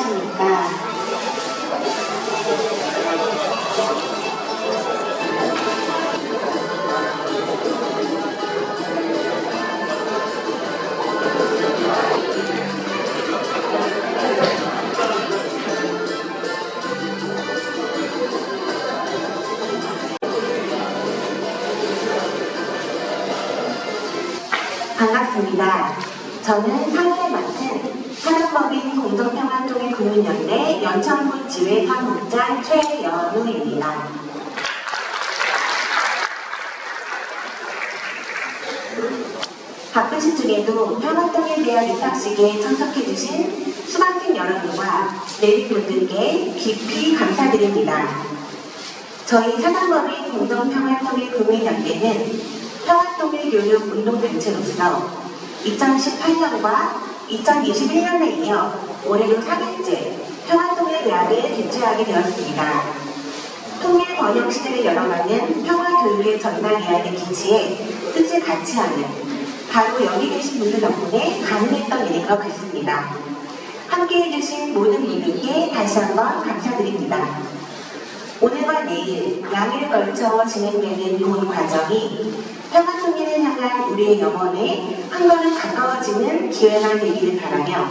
안녕하십니까. 반갑습니다. 저는 사회에 맡은 산업법인 공동평화통일 국민연대 연천군 지회 사무국장 최연우입니다. 바쁘신 중에도 평화통일대학 입학식에 참석해주신 수강생 여러분과 내빈분들께 깊이 감사드립니다. 저희 산업법인 공동평화통일 국민연대는 평화통일교육운동단체로서 2018년과 2021년에 이어 올해로 4년째 평화통일대학을 개최하게 되었습니다. 통일 번영 시대를 열어가는 평화교육의 전당이야의 기치에 뜻을 같이 하는 바로 여기 계신 분들 덕분에 가능했던 일인 것 같습니다. 함께해 주신 모든 분들께 다시 한번 감사드립니다. 오늘과 내일 양일을 걸쳐 진행되는 본 과정이 평화통일을 향한 우리의 영혼에 한 걸음 가까워지는 기회가 되기를 바라며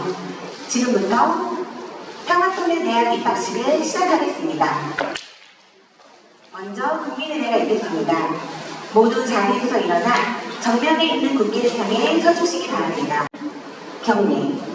지금부터 평화통일대학 입학식을 시작하겠습니다. 먼저 국민의례가 있겠습니다. 모두 자리에서 일어나 정면에 있는 국기를 향해 서주시기 바랍니다. 경례.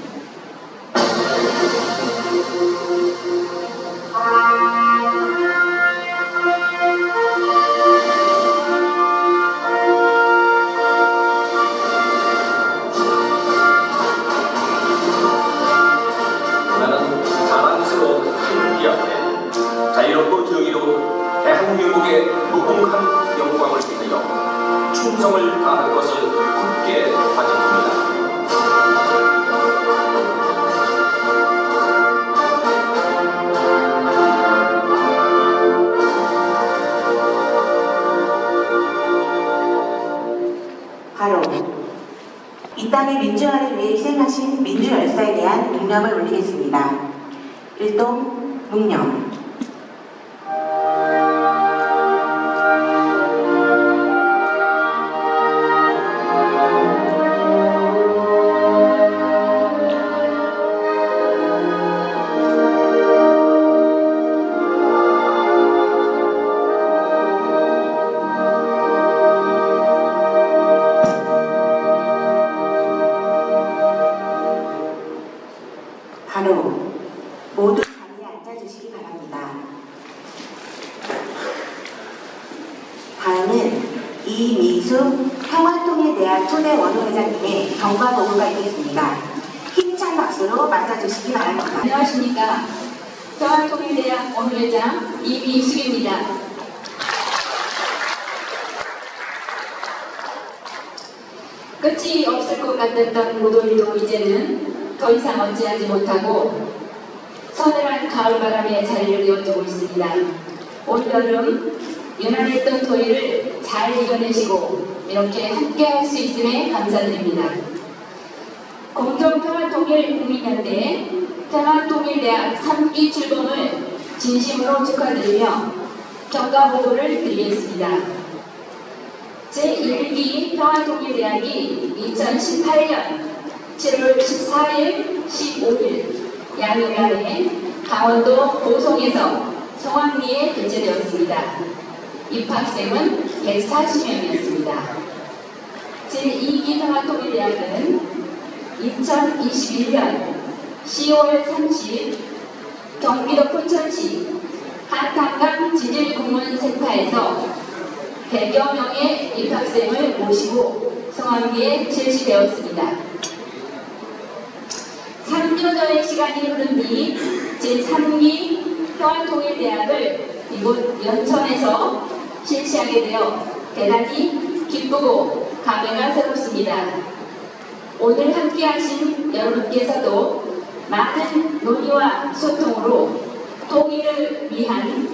자유롭고 정의로운 대한민국의 무궁한 영광을 위하여 충성을 다할 것을 굳게 다짐합니다. 바로 이 땅의 민주화를 위해 희생하신 민주열사에 대한 묵념을 올리겠습니다. 일동 묵념. 바로 모두 자리에 앉아주시기 바랍니다. 다음은 이미숙 평화통일대학 초대 원로회장님의 경과 보고가 있겠습니다. 힘찬 박수로 맞아주시기 바랍니다. 안녕하십니까. 평화통일대학 원로회장 이미숙입니다. 끝이 없을 것 같았던 무더위도 이제는 더 이상 어찌하지 못하고 서늘한 가을바람에 자리를 이어주고 있습니다. 올여름 유난했던 더위를 잘 이겨내시고 이렇게 함께할 수 있음에 감사드립니다. 공정평화통일 국민연대 평화통일대학 3기 출범을 진심으로 축하드리며 경과보고를 드리겠습니다. 제1기 평화통일대학이 2018년 7월 14일, 15일 양일간에 강원도 고성에서 성황리에 개최되었습니다. 입학생은 140명이었습니다. 제2기 평화통일대학은 2021년 10월 30일 경기도 포천시 한탄강 지질공원센터에서 100여 명의 입학생을 모시고 성황리에 실시되었습니다. 3년여의 시간이 흐른 뒤 제3기 평화통일대학을 이곳 연천에서 실시하게 되어 대단히 기쁘고 감회가 새롭습니다. 오늘 함께하신 여러분께서도 많은 논의와 소통으로 통일을 위한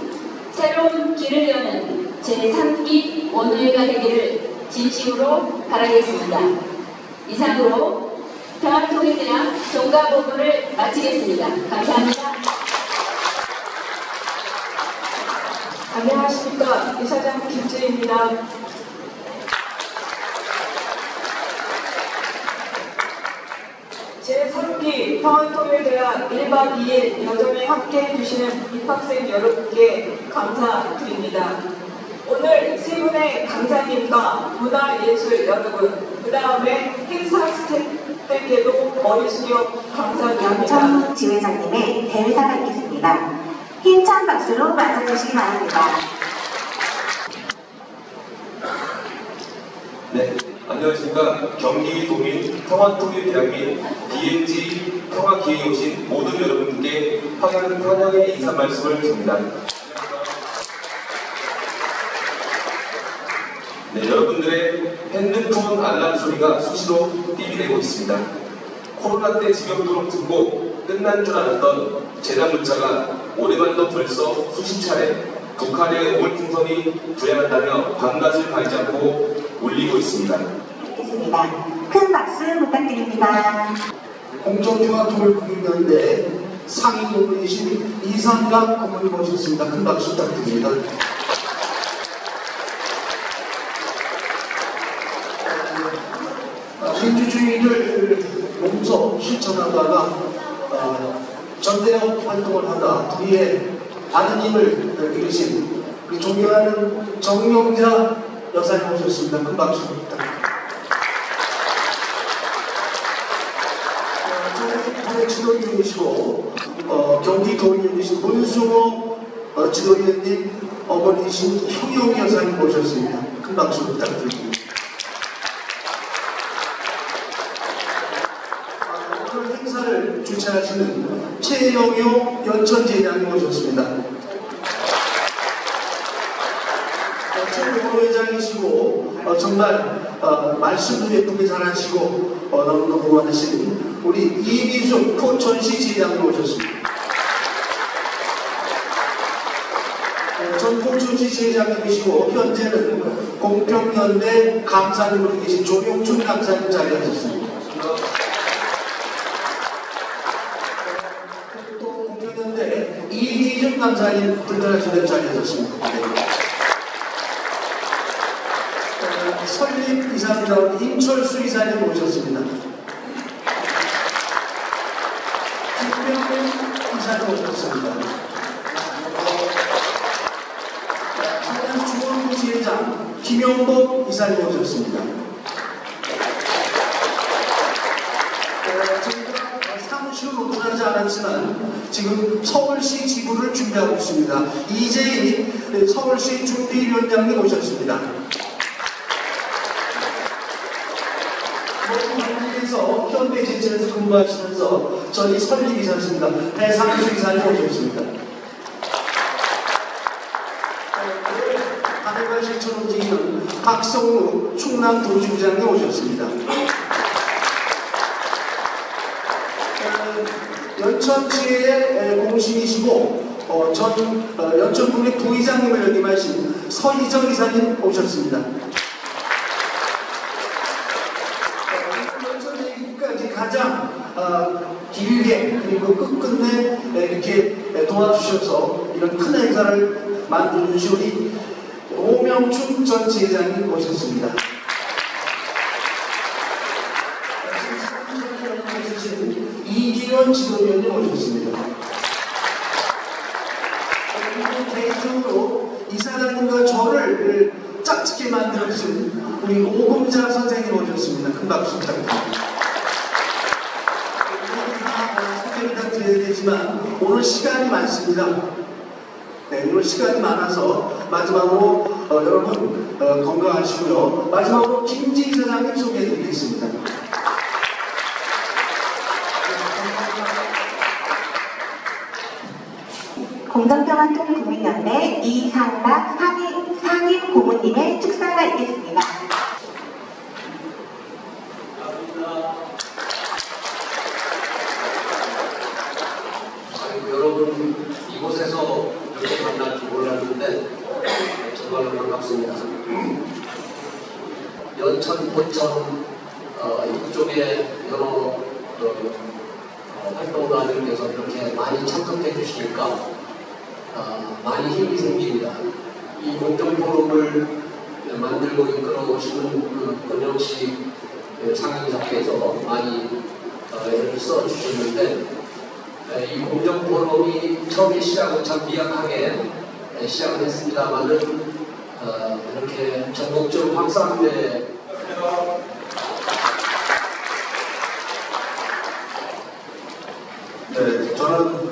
새로운 길을 여는 제3기 원로회가 되기를 진심으로 바라겠습니다. 이상으로 평화통일대학 종가보고를 마치겠습니다. 감사합니다. 안녕하십니까. 이사장 김재희입니다. 제3기 평화통일대학 1박 2일 여정에 함께해 주시는 입학생 여러분께 감사드립니다. 오늘 세 분의 강사님과 문화예술 여러분, 그 다음에 행사 스태프들께도 머리 숙여 감사드립니다. 양천훈 지회장님의 대회사가 있겠습니다. 힘찬 박수로 맞아주시기 바랍니다. 네, 안녕하십니까. 경기도민 평화통일대학 및 DMZ 평화기회에 오신 모든 여러분께 환영의 인사 말씀을 드립니다. 네, 여러분들의 핸드폰 알람 소리가 수시로 삐삐대고 있습니다. 코로나 때 지겹도록 듣고 끝난 줄 알았던 재단 문자가 올해만도 벌써 수십 차례 북한의 오물풍선이 불행한다며 밤낮을 가리지 않고 울리고 있습니다. 있겠습니다. 큰 박수 부탁드립니다. 공정평화통일국민연대 상임 고문이신 이상각 고문을 모셨습니다. 큰 박수 부탁드립니다. 민주주의를 몸소 실천하다가 전대협 활동을 하다 뒤에 많은 힘을 이루신 우리 존경하는 정용자 여사님 모셨습니다. 큰 박수 부탁드립니다. 저희 지도위원이시고 경기도의원이신 문승호 지도위원님 어머니신 효영 여사님 모셨습니다. 큰 박수 부탁드립니다. 오늘 행사를 주최하시는 최영효 연천제장님 모셨습니다. 최영효 회장이시고 정말 말씀도 예쁘게 잘하시고 너무너무 많으신 우리 이미숙 포천시 지회장님 오셨습니다. 전 포천시 지회장님이시고 현재는 공평연대 감사님으로 계신 조용춘 감사님 자리하셨습니다. 또 공평연대 이희준 감사님 불편하시는 자리하셨습니다. 설립 이사입니다. 임철수 이사님 모셨습니다. 이사님 오셨습니다. 차량 중원부 지회장 김영복 이사님 오셨습니다. 저희가 사무실은 오픈하지 않았지만 지금 서울시 지부를 준비하고 있습니다. 이재인 서울시 준비위원장님 오셨습니다. 그래서 현대제철에서 근무하시면서 저희 설립이사였습니다. 배상수 이사님 오셨습니다. 하늘과 실천 움직이는 박성우 충남도지부장님 오셨습니다. 연천지의 공신이시고 전 연천군의 부의장님을 역임하신 서희정 이사님 오셨습니다. 가장 길게 그리고 끝끝내 이렇게 도와주셔서 이런 큰 행사를 만들어주신 우리 오명춘 전 지회장님 모셨습니다. 이기원 지도위원님 모셨습니다. 개인적으로 이사장님과 저를 짝짓게 만들어주신 우리 오금자 선생님 모셨습니다. 큰 박수 부탁드립니다. 드려야 되지만 오늘 시간이 많습니다. 네, 오늘 시간이 많아서 마지막으로 여러분 건강하시고요. 마지막으로 김지희 사장님 소개해드리겠습니다. 공정평화통일국민연대 이상락 상임 고문님의 축사가 있겠습니다. 여러분 이곳에서 이렇게 만날 줄 몰랐는데 정말로 반갑습니다. 연천, 포천 이쪽에 여러 활동가들께서 이렇게 많이 참석해 주시니까 많이 힘이 생깁니다. 이 공정 포럼을 만들고 이끌어 오시는 그 권영식 상임자께서 많이 애를 써 주셨는데 이 공정 포럼이 처음에 시작은 참 미약하게 시작을 했습니다만은 이렇게 전국적 확산돼 네, 저는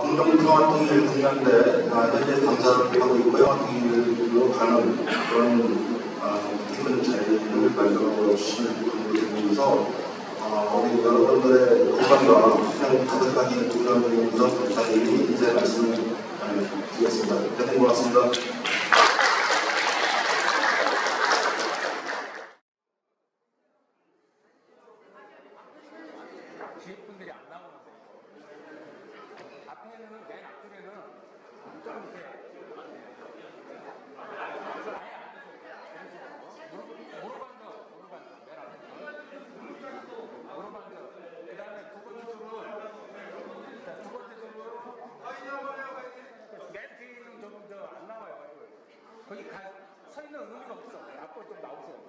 공정투어 활동일 중요한데 현재 감사를 하고 있고요. 활동일로 가는 그런 기쁜 자리를 만들어 주시는 분을 드리면서 우리 여러분들의 건강과 그냥 가득하게 부담드리면서 간단히 이제 말씀을 드리겠습니다. 대단히 고맙습니다. 뒤에 분들이 안 나오는데 앞에는 맨 앞쪽에는 좀 이렇게 아예 앉으세요. 무릎 앉아 맨 앞에 무릎 앉아. 그 다음에 두 번째 줄은 맨 뒤에 있는 안 나와요. 거기 서 있는 의미가 없어. 앞으로 좀 나오세요.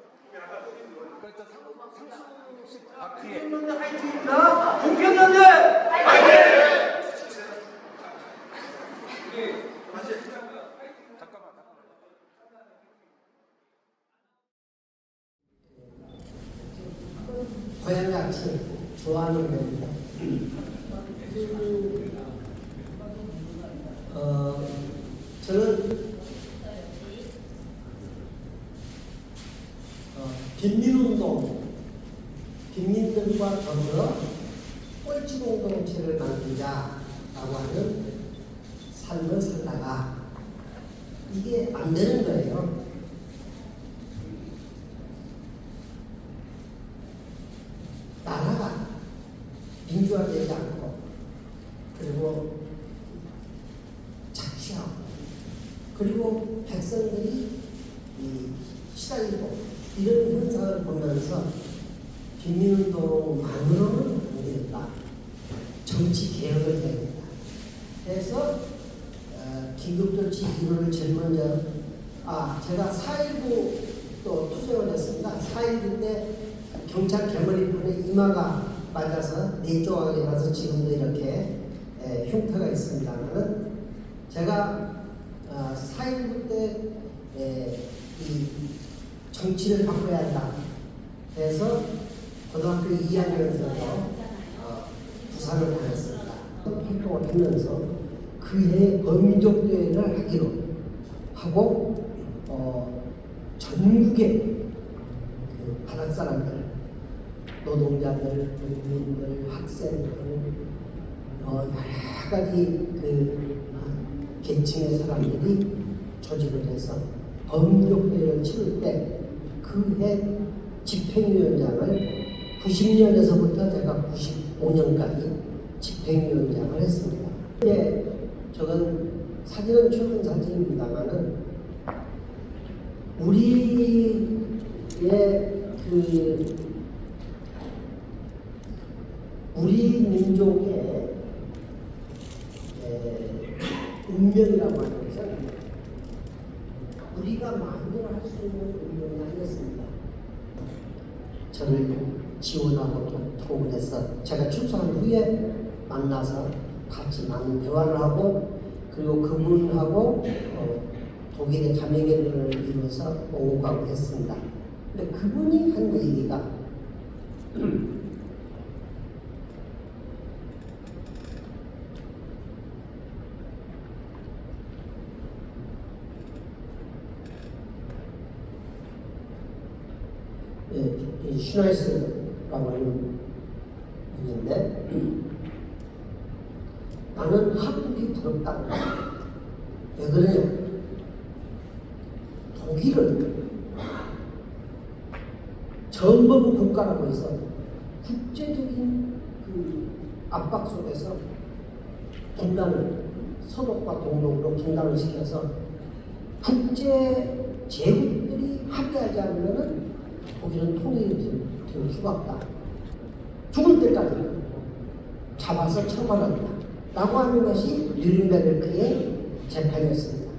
그저 상수식 바퀴에 공평연대 잠깐만. 고향같이 좋아하는 겁니다. 저는 빈민운동, 빈민들과 더불어 꼴찌 공동체를 만들자라고 하는 삶을 살다가 이게 안 되는 거예요. 나라가 민주화되지 않고 그리고 착취하고 그리고 백성들이 시달리고 이런 현상을 보면서 빈민운동만으로는 안 된다. 정치 개혁을 해야 된다. 그래서 긴급조치 1호를 제일 먼저 제가 4.19 또 투쟁을 했습니다. 4.19 때 경찰 개머리판에 이마가 맞아서 뇌조각이 나서 지금도 이렇게 흉터가 있습니다만은 제가 4.19 때 이 정치를 바꿔야 한다. 그래서 고등학교 2학년에서 부산을 다녔습니다. 활동을 하면서 그해 범민족대회를 하기로 하고 전국의 그 바닷사람들, 노동자들, 국민들, 학생들 여러 가지 계층의 사람들이 조직을 해서 범민족대회를 치를 때 그해 집행위원장을 90년에서부터 제가 95년까지 집행위원장을 했습니다. 저건 사진은 최근 사진입니다만은 우리의 우리 민족의 운명이라고 하는 것은 우리가 마음대로 할 수 있는 운명이 아니었습니다. 저를 지원하고 또 토론해서 제가 출소한 후에 만나서 같이 많은 대화를 하고 그리고 그분하고 독일의 자매결연을 이루어서 오고 가고 했습니다. 근데 그분이 한 얘기가 슈나이스라고 하는 분인데 나는 한국이 부럽다. 왜 그러냐? 독일은 전범 국가라고 해서 국제적인 그 압박 속에서 분단을 서독과 동독으로 분단을 시켜서 국제 제국들이 합의하지 않으면은 독일은 통일이 될 수가 없다. 죽을 때까지 잡아서 처벌한다 라고 하는 것이 뉘른베르크의 재판이었습니다.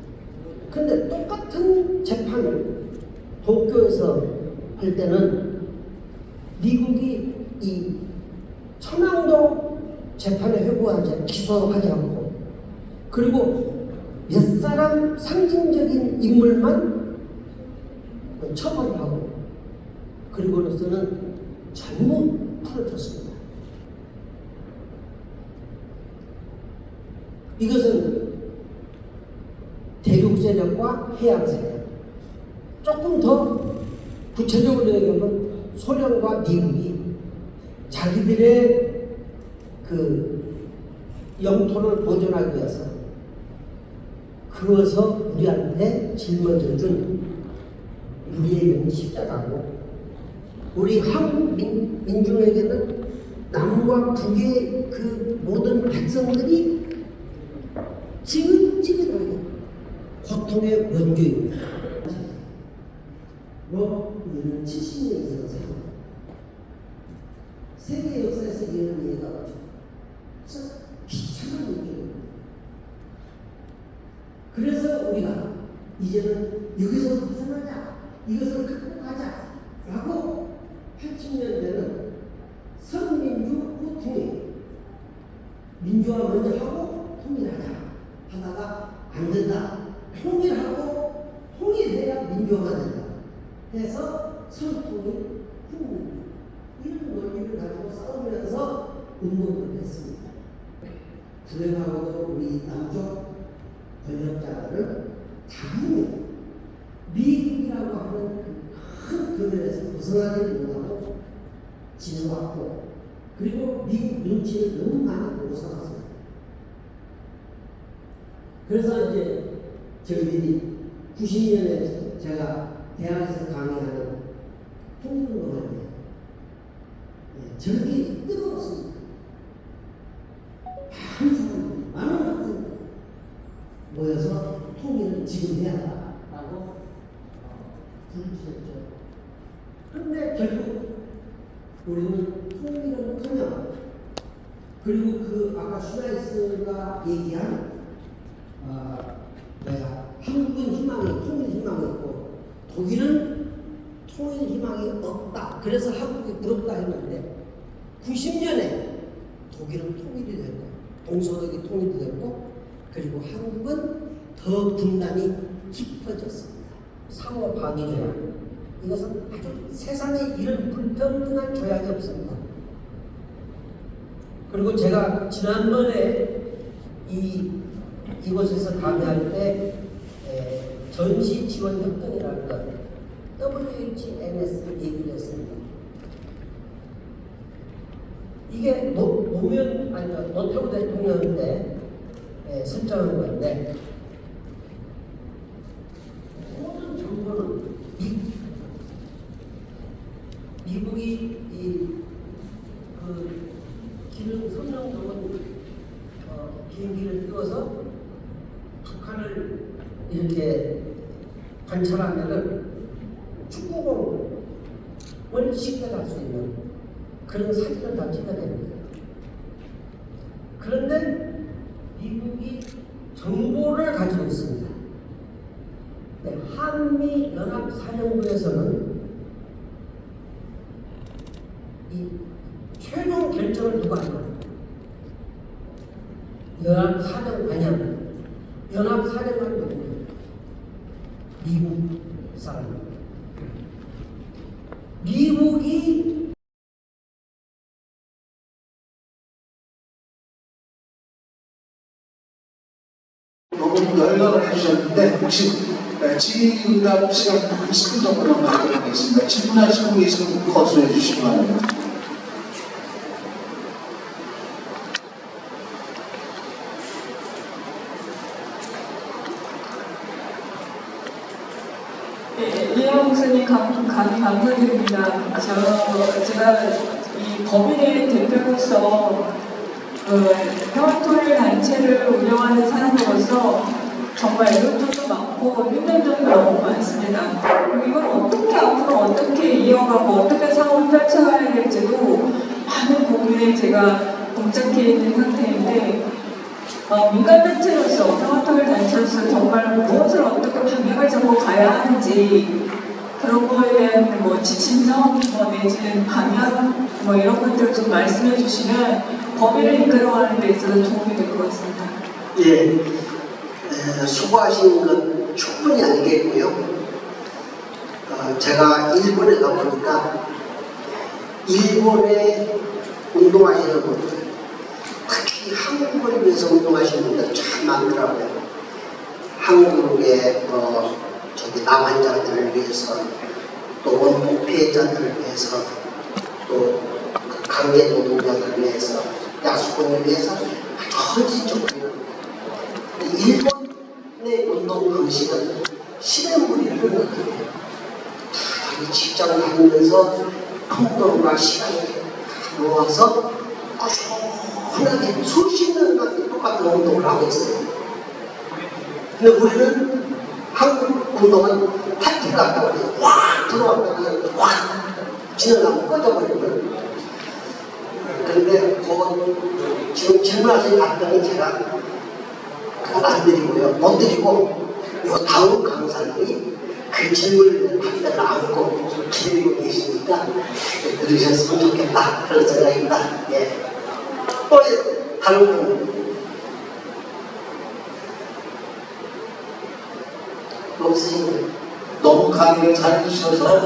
근데 똑같은 재판을 도쿄에서 할 때는 미국이 이 천왕동 재판에 회부한 자 기소하지 않고 그리고 몇 사람 상징적인 인물만 처벌을 하고 그리고로서는 전부 풀어줬습니다. 이것은 대륙 세력과 해양 세력 조금 더 구체적으로 얘기하면 소련과 미국이 자기들의 그 영토를 보존하기 위해서 그어서 우리한테 짊어져준 우리의 이름이 십자가고 우리 한국 민중에게는 남과 북의 그 모든 백성들이 지긋지긋하게 고통의 원조입니다. 우리는 70년 이상 살았습니다. 세계 역사에서 이런 얘기가 나죠. 진짜 비참한 일입니다. 그래서 우리가 이제는 여기서 벗어나자, 이것을 극복하자 라고 80년대는 선민주 후 통일, 민주화 먼저 하고 통일하자 하다가 안 된다. 통일하고 통일해야 민주화가 된다. 해서 선통일, 후민주 이런 논리를 가지고 싸우면서 운동을 했습니다. 불행하고도 우리 남쪽 권력자들은 당연히 미국이라고 하는 큰 그늘에서 벗어나지 못하고 지내왔고 그리고 미국 눈치를 너무 많이 보고 살았습니다. 그래서 이제 저희들이 90년에 제가 대학에서 강의하는 통일운동할 때 저렇게 뜨거웠습니다. 많은 사람들, 많은 학생들 모여서 통일을 지금 해야 한다라고 부르셨죠. 그런데 결국 우리는 통일은 그냥 그리고 그 아까 슈라이스가 얘기한 한국은 희망이 통일 희망이 있고 독일은 통일 희망이 없다. 그래서 한국이 부럽다 했는데 90년에 독일은 통일이 됐고 동서독이 통일이 됐고 그리고 한국은 더 분단이 깊어졌습니다. 상호 방위 조약 이것은 아주 세상에 이런 불평등한 조약이 없습니다. 그리고 제가 지난번에 이곳에서 강의할 때 전시 지원 협동이라는 것 WHNS 얘기를 했습니다. 이게 노태우 대통령 때 설정한 건데 모든 정보는 미국이 그 기능 성능 좋은 비행기를 띄워서 북한을 이렇게 관찰하면은 축구공을 식별할 수 있는 그런 사진을 다 찍어야 됩니다. 그런데 미국이 정보를 가지고 있습니다. 네, 한미연합사령부에서는 이 최종 결정을 누가 하냐? 연합사령관이냐? 연합사령관이 누구냐? 미국 사람입니다. 미국이 너무 열연을 해주셨는데 혹시 질의응답 시간 20분 정도만 마련하겠습니다. 질문하시는 분 계시면 거수해 주시기 바랍니다. 이혜영 목사님 강의 감사드립니다. 제가 이 법인의 대표로서 평화통일 단체를 운영하는 사람으로서 정말 이것도 많고 힘든 점도 너무 많습니다. 그리고 이걸 어떻게 앞으로 어떻게 이어가고 어떻게 사업을 펼쳐가야 될지도 많은 고민에 부분에 제가 봉착해 있는 상태인데 민간단체로서 평화통일 단체로서 정말 무엇을 어떻게 방향을 잡고 가야 하는지 그런 거에 대한 뭐 지침서 내지는 방향 이런 것들을 좀 말씀해 주시면 범위를 이끌어가는 데 있어서 도움이 될 것 같습니다. 예, 수고하신 건 충분히 알겠고요. 제가 일본에 가보니까 일본에 운동하시는 분들, 특히 한국을 위해서 운동하시는 분들 참 많더라고요. 한국의 남한자들을 위해서, 또 원폭 피해자들을 위해서, 또 강제 노동자들을 위해서, 야수꾼을 위해서 아주 헌신적으로 일본의 운동 방식은 시대물이를 못해요. 자기 직장을 다니면서 풍경과 시간을 모아서 꾸준하게 수십 년간 똑같은 운동을 하고 있어요. 근데 우리는 한국 운동은 파티가 갔다가 확 들어왔다가 확 지나가고 꺼져버리는. 그런데 지금 질문하신 답변은 제가 안 드리고요. 못 드리고 요 다음 강사님이 그 질문을 답변을 안고 기다리고 계시니까 들으셨으면 좋겠다 그런 생각입니다. 예. 또 다른 분 없으신가요? 너무 강의를 잘해주셔서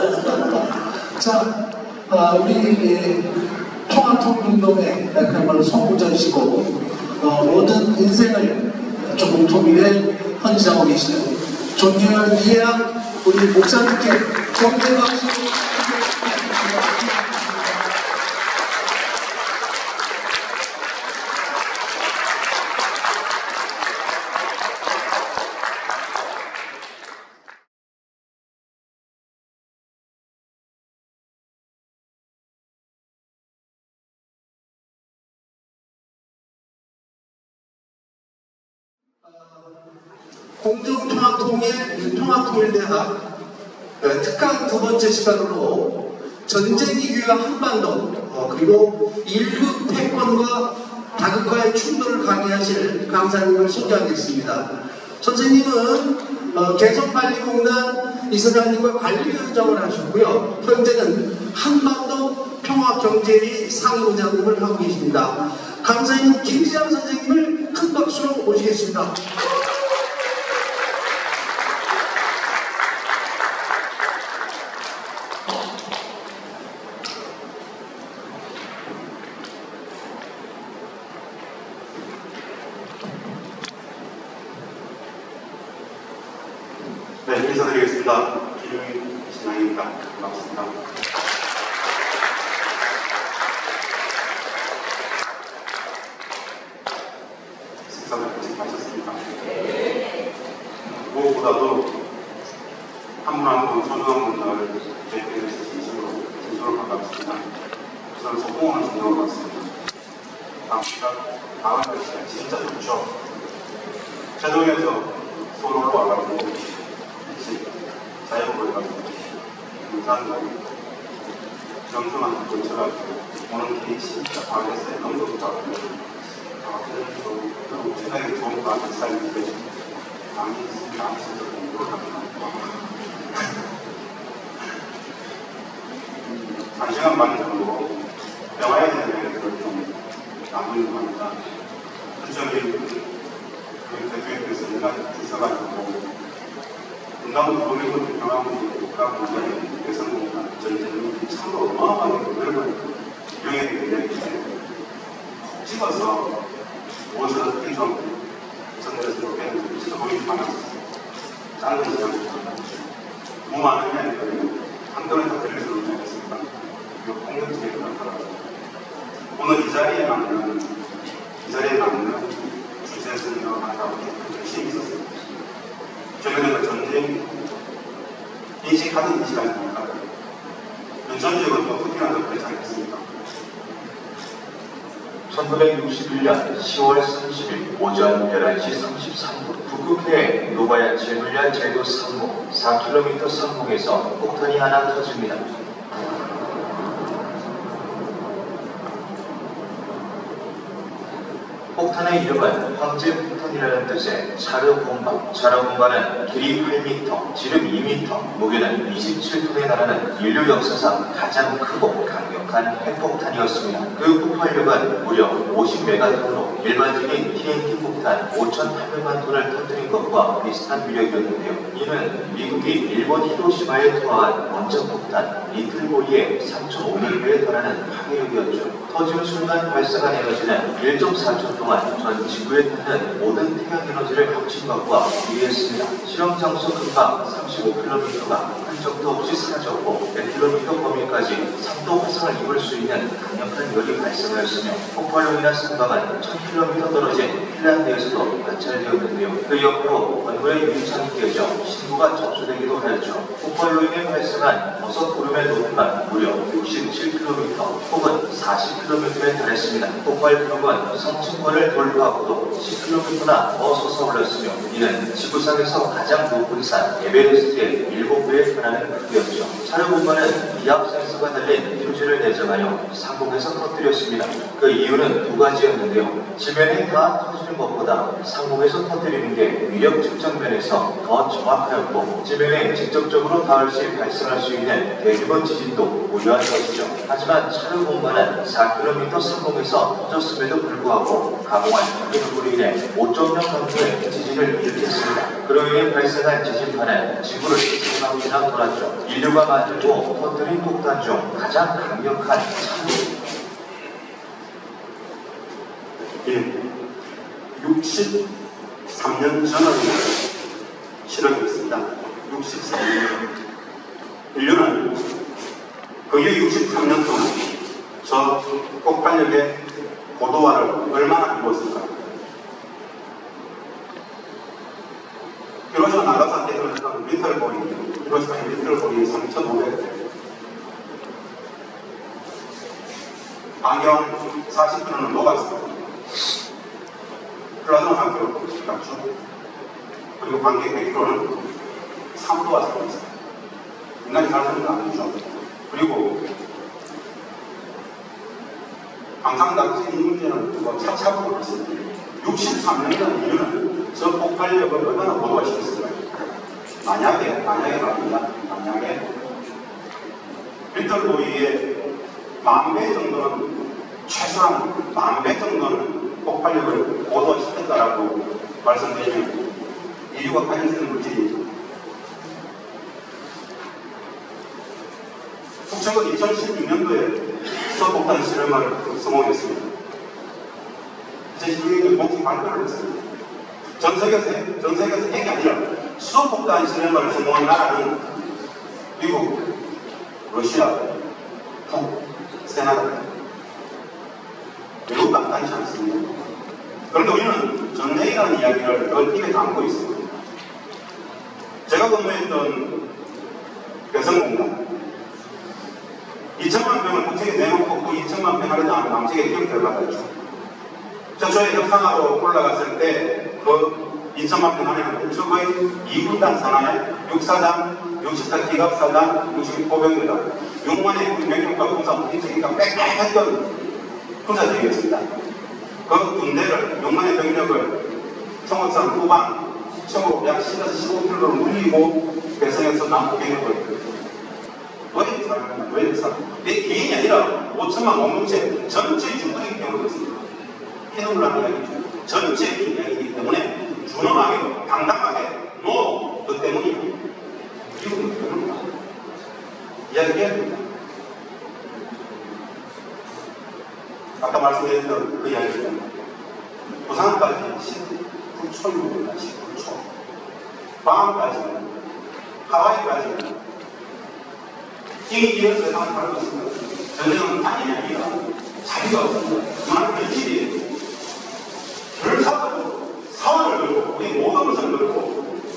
자, 우리 통합통일운동의 그야말로 선구자이시고 모든 인생을 조금 통일에 헌신하고 계시는 존경하는 이해학 우리 목사님께 정대 박수. 공정통합통일대학 특강 두 번째 시간으로 전쟁이 위한 한반도 그리고 인류 패권과 다극화의 충돌을 강의하실 강사님을 소개하겠습니다. 선생님은 개성관리공단 이사장님과 관리위원장을 하셨고요. 현재는 한반도 평화경제의 상임의장님을 하고 계십니다. 강사님 김지양 선생님을 큰 박수로 모시겠습니다. 네, 인사드리겠습니다. 김용인 시장입니다. 반갑습니다. 식사를 같이 마셨습니다. 무엇보다도 한 분 한 분 소중한 분들을 뵙게 해주셔서 진심으로 반갑습니다. 저는 소공원을 진행하고 왔습니다. 다음 날씨가 진짜 좋죠. 제동에서 서울 올라와가지고 자연보에 가서 인사하고 정중한 근처가지고 오는 길이 진짜 밤에서 너무 좋다고 생각이 좋은 거 같은 스타일인데 남이 진짜 공부를 한 시간 반 정도 영화에 대한 이야기를 좀 나누는 겁니다. 저기 대표님께서 있어가지고 분당 도민군 평화군이 국가군의 대선공단 전쟁이 참으로 어마어마하게 넓은 영역인데 찍어서 무엇을 어떻게 좀 전달해서 좋겠는지 진짜 보이지 않았었어요. 짧은 시간부터 너무 많은 게 아니라 한 번에 다 들릴 수는 없겠습니다. 그리고 공격적인 거라서 오늘 이 자리에 맞는 주제에서는 여러 가지가 열심히 있었어요. 최근에 전쟁 인식하는 이 시간이니까 전적으로 또 특히나 더 그렇지 않겠습니까? 1961년 10월 30일 오전 11시 33분 북극해 노바야 제물야 제도 상공 4km 상공에서 폭탄이 하나 터집니다. 폭탄의 이름은 황제 폭탄이라는 뜻의 차르 bomba. 차르 bomba는 길이 8m, 지름 2m, 무게는 27톤에 달하는 인류 역사상 가장 크고 강력한 핵폭탄이었습니다. 그 폭발력은 무려 50메가톤으로 일반적인 TNT 폭탄 5,800만 톤을 터뜨린 것과 비슷한 위력이었는데요. 이는 미국이 일본 히로시마에 투하한 원자폭탄 리틀보이의 3,500배에 달하는 파괴력이었죠. 터지는 순간 발생한 에너지는 1.4초 동안 전 지구에 닿는 모든 태양 에너지를 합친 것과 비례했습니다. 실험 장소 근방 35km가 흔적도 없이 사라졌고 100km 범위까지 3도 화상을 입을 수 있는 강력한 열이 발생하였으며 폭발로 인한 상방은 1000km 떨어진 핀란드에서도 관찰되었는데요. 그 옆으로 건물의 유리창이 깨져 신고가 접수되기도 하였죠. 폭발로 인해 발생한 버섯 구름의 높이만 무려 67km 혹은 40km에 달했습니다. 폭발 구름은 성층권을 돌파하고도 10km나 더 솟아올랐으며 이는 지구상에서 가장 높은 산 에베레스트의 7배에 달하는 크기였죠. 차르 bomba는 기압 센서가 달린 휴지를 내정하여 상공에서 터뜨렸습니다. 그 이유는 두 가지였는데요. 지면에 닿아 터지는 것보다 상공에서 터뜨리는 게 위력 측정 면에서 더 정확하였고 지면에 직접적으로 닿을 시 발생할 수 있는 대규모 지진도 우려한 것이죠. 하지만 차르 bomba는 4km 상공에서 터졌음에도 불구하고 강호한 파괴력으로 인해 5.0 강도의 지진을 일으켰습니다. 그로 인해 발생한 지진파는 지구를 3바퀴나 돌았죠. 인류가 만들고 터뜨린 폭탄 중 가장 강력한 차르. 63년 전을 실험했습니다. 63년. 인류는 거의 63년 동안 저 폭발력의 고도화를 얼마나 이루었을까? 히로시마 나가사키 때문에 리틀보이, 히로시마의 리틀보이 3,500대. 반경 40km는 녹았습니다. 플라즈마 상태로 갔죠. 그리고 반경 100km는 3도가 생겼습니다. 인간이 살 수 있는 거 아니죠. 그리고 방산각진 문제는 차차고 그렇습니다. 63년이라는 이유는 저 폭발력을 얼마나 고도화시켰을까요? 만약에 말입니다. 만약에 리틀보이의 10,000배 정도는 최소한 10,000배 정도는 폭발력을 고도화시켰다라고 말씀드리면 인류가 가질 수 있는 물질이 북측은 2016년도에 수소폭탄 실험을 성공했습니다. 2016년도에 공식 발표를 했습니다. 전 세계에서 핵이 아니라 수소폭탄 실험을 성공한 나라는 미국, 러시아, 북세나다. 외국 간단치 않습니다. 그런데 우리는 전쟁이라는 이야기를 늘 입에 담고 있습니다. 제가 근무했던 개성공단 2천만 병을 북측에 내놓고 그 2천만 병 하려다 남측에 기록 결과가 있죠. 저의 협상하러 올라갔을 때 그 2천만 병 안에는 북측의 2군단 산하에 6사단, 60사 기갑사단, 65병입니다. 6만의 명령과 군사 무기체계가 빽빽했던 군사들이었습니다. 그 군대를 6만의 병력을 청원산 후방 북쪽으로 약 10에서 15km를 물리고 배성에서 남부 병력을 왜 내 개인이 아니라 5천만 원문체 전체 주권이기 때문에 그렇습니다. 해놓을 이야기죠. 전체 이야기이기 때문에 준엄하게 당당하게 그 때문이에요. 미국은 그런 거 이야기해야 됩니다. 아까 말씀드렸던 그 이야기입니다. 부산까지 19초입니다. 19초. 방학까지, 하와이까지 이런 세상을 살고 있습니다. 전쟁은 단일이 아니라 자비가 없습니다. 그만 현실이에요. 결사적으로 사원을 걸고 우리 모든 것을 걸고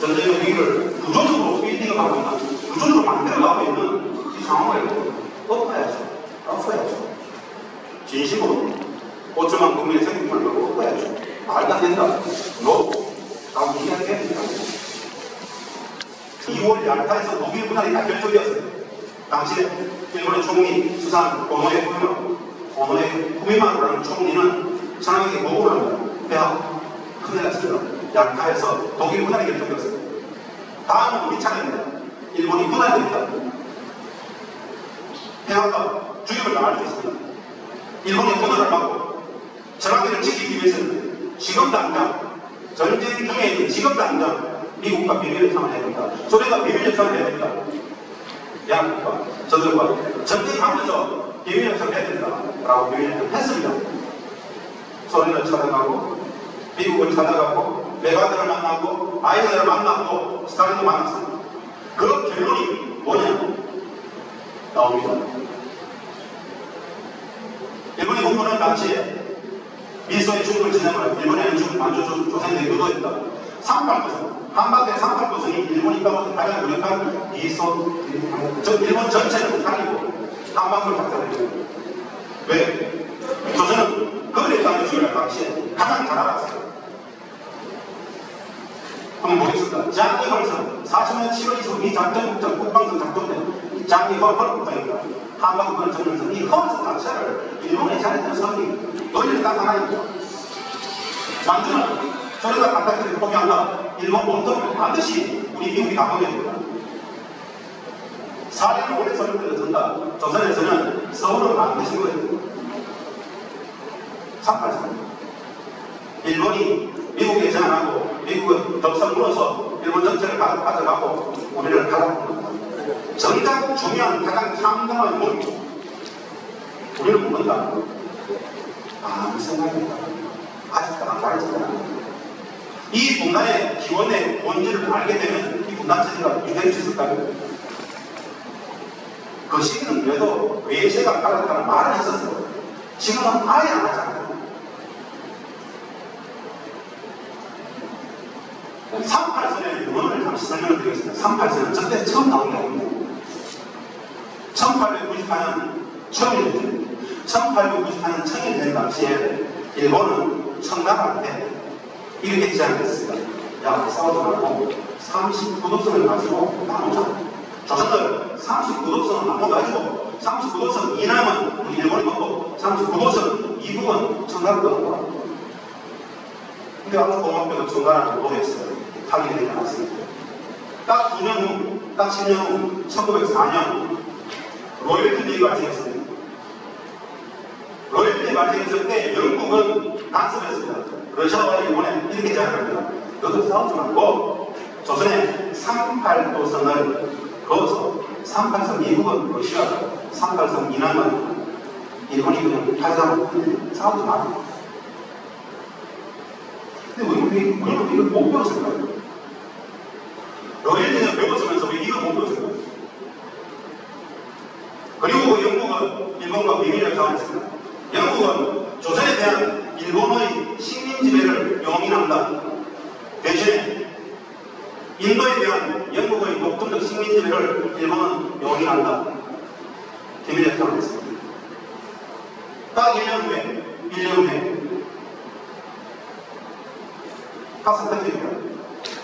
전쟁의 위기를 부조적으로 빌딩하고 있는, 부조적으로 만들어가고 있는 이 상황을 엎어야죠. 진심으로 5천만 국민의 생명을 걸고 엎어야죠. 말도 안 된다. 라고 이야기해야 됩니다. 2월 야타에서 독일 분할이 다 결정되었어요. 당시에 일본의 총리 수산 고노에 후미마루라는 총리는 천황에게 보고를 합니다. 폐하 큰일 났습니다. 양타에서 독일 분할이 결정되었습니다. 다음은 우리 차례입니다. 일본이 분할됩니다. 폐하가 주입을 당할 수 있습니다. 일본의 분할을 막고 전화기를 지키기 위해서는 지금 당장 전쟁 중에 있는 지금 당장 미국과 비밀 협상을 해야 됩니다. 소련과 비밀 협상을 해야 됩니다. 양국과 저들과 전쟁하면서 비밀 협상을 해야 됩니다. 라고 비밀 협상을 했습니다. 소련을 찾아가고 미국을 찾아가고 메가드를 만나고 아이들을 만나고 스탈린도 만났습니다. 그 결론이 뭐냐 나옵니다. 일본의 공군은 당시에 미소의 중국을 진영을 일본에는 중국 만주 조선들이 의도했다. 38%, 한반도의 38%이 일본 입장으로 가장 유력한 미소, 일본 전체를 살리고 한반도를 박살냈습니다. 왜? 조선은 그들의 입장을 당시에 가장 잘 알았어요. 한번 보겠습니다. 장기헐선 40년 7월 25일 작전 국방선 작전 때 장기헐선 국방입니다. 한반도 그런 전면서 이 허선 자체를 일본의 잘했던 선이 논리는 딱 하나입니다. 만주는 소련과 간단하게 포기한다. 일본 본토를 반드시 우리 미국이 나가야 됩니다. 사례는 오래 소련들을 든다. 조선에서는 서울은 반드시 거예요. 38선. 일본이 미국에 제안하고 미국은 덥석 물어서 일본 전체를 가져가고 우리를 갈아엎는다. 정작 중요한 가장 참담한 무기 우리를 묻는다. 아무 생각입니다. 아직도 안 가르쳤다. 이 분단의 기원의 본질을 알게 되면 이 분단 체제가 유지될 수 있을까요? 그 시기는 그래도 외세가 갈았다는 말을 했었어요. 지금은 아예 안 하잖아요. 38선의 유언을 잠시 설명을 드리겠습니다. 38선은 저때 처음 나온 게 아닙니다. 1894년 청일 1894년 청일된 당시에 일본은 청나라한테 이렇게 제안했습니다. 야, 싸우지 말고 39도선을 가지고 나누자. 조선들 39도선을 나눠가지고 39도선 이남은 우리 일본이 먹고 39도선 이북은 청나라가 먹는 거야. 근데 아주 고맙게도 청나라를 노했어요. 하게 되지 않았습니다. 딱 9년 후, 딱 10년 후 1904년 로열티데이 발생했습니다. 로열티데이 발생했을 때 영국은 간섭했습니다. 러시아와 일본에 이렇게 제안합니다. 너도 싸우지 말고 조선의 38도선을 그어서 38선 미국은 러시아, 38선 이남은 일본이 그냥 탈사하고 싸우지 말고. 근데 우리는 이걸 못 배웠을까요? 로열티는 배웠으면서 왜 이걸 못 배웠을까요? 그리고 영국은 일본과 비밀 협상을 했습니다. 영국은 조선에 대한 일본의 식민 지배를 용인한다. 대신에 인도에 대한 영국의 독점적 식민 지배를 일본은 용인한다. 비밀 협상을 했습니다. 딱 1년 후에 팍스 패트입니다.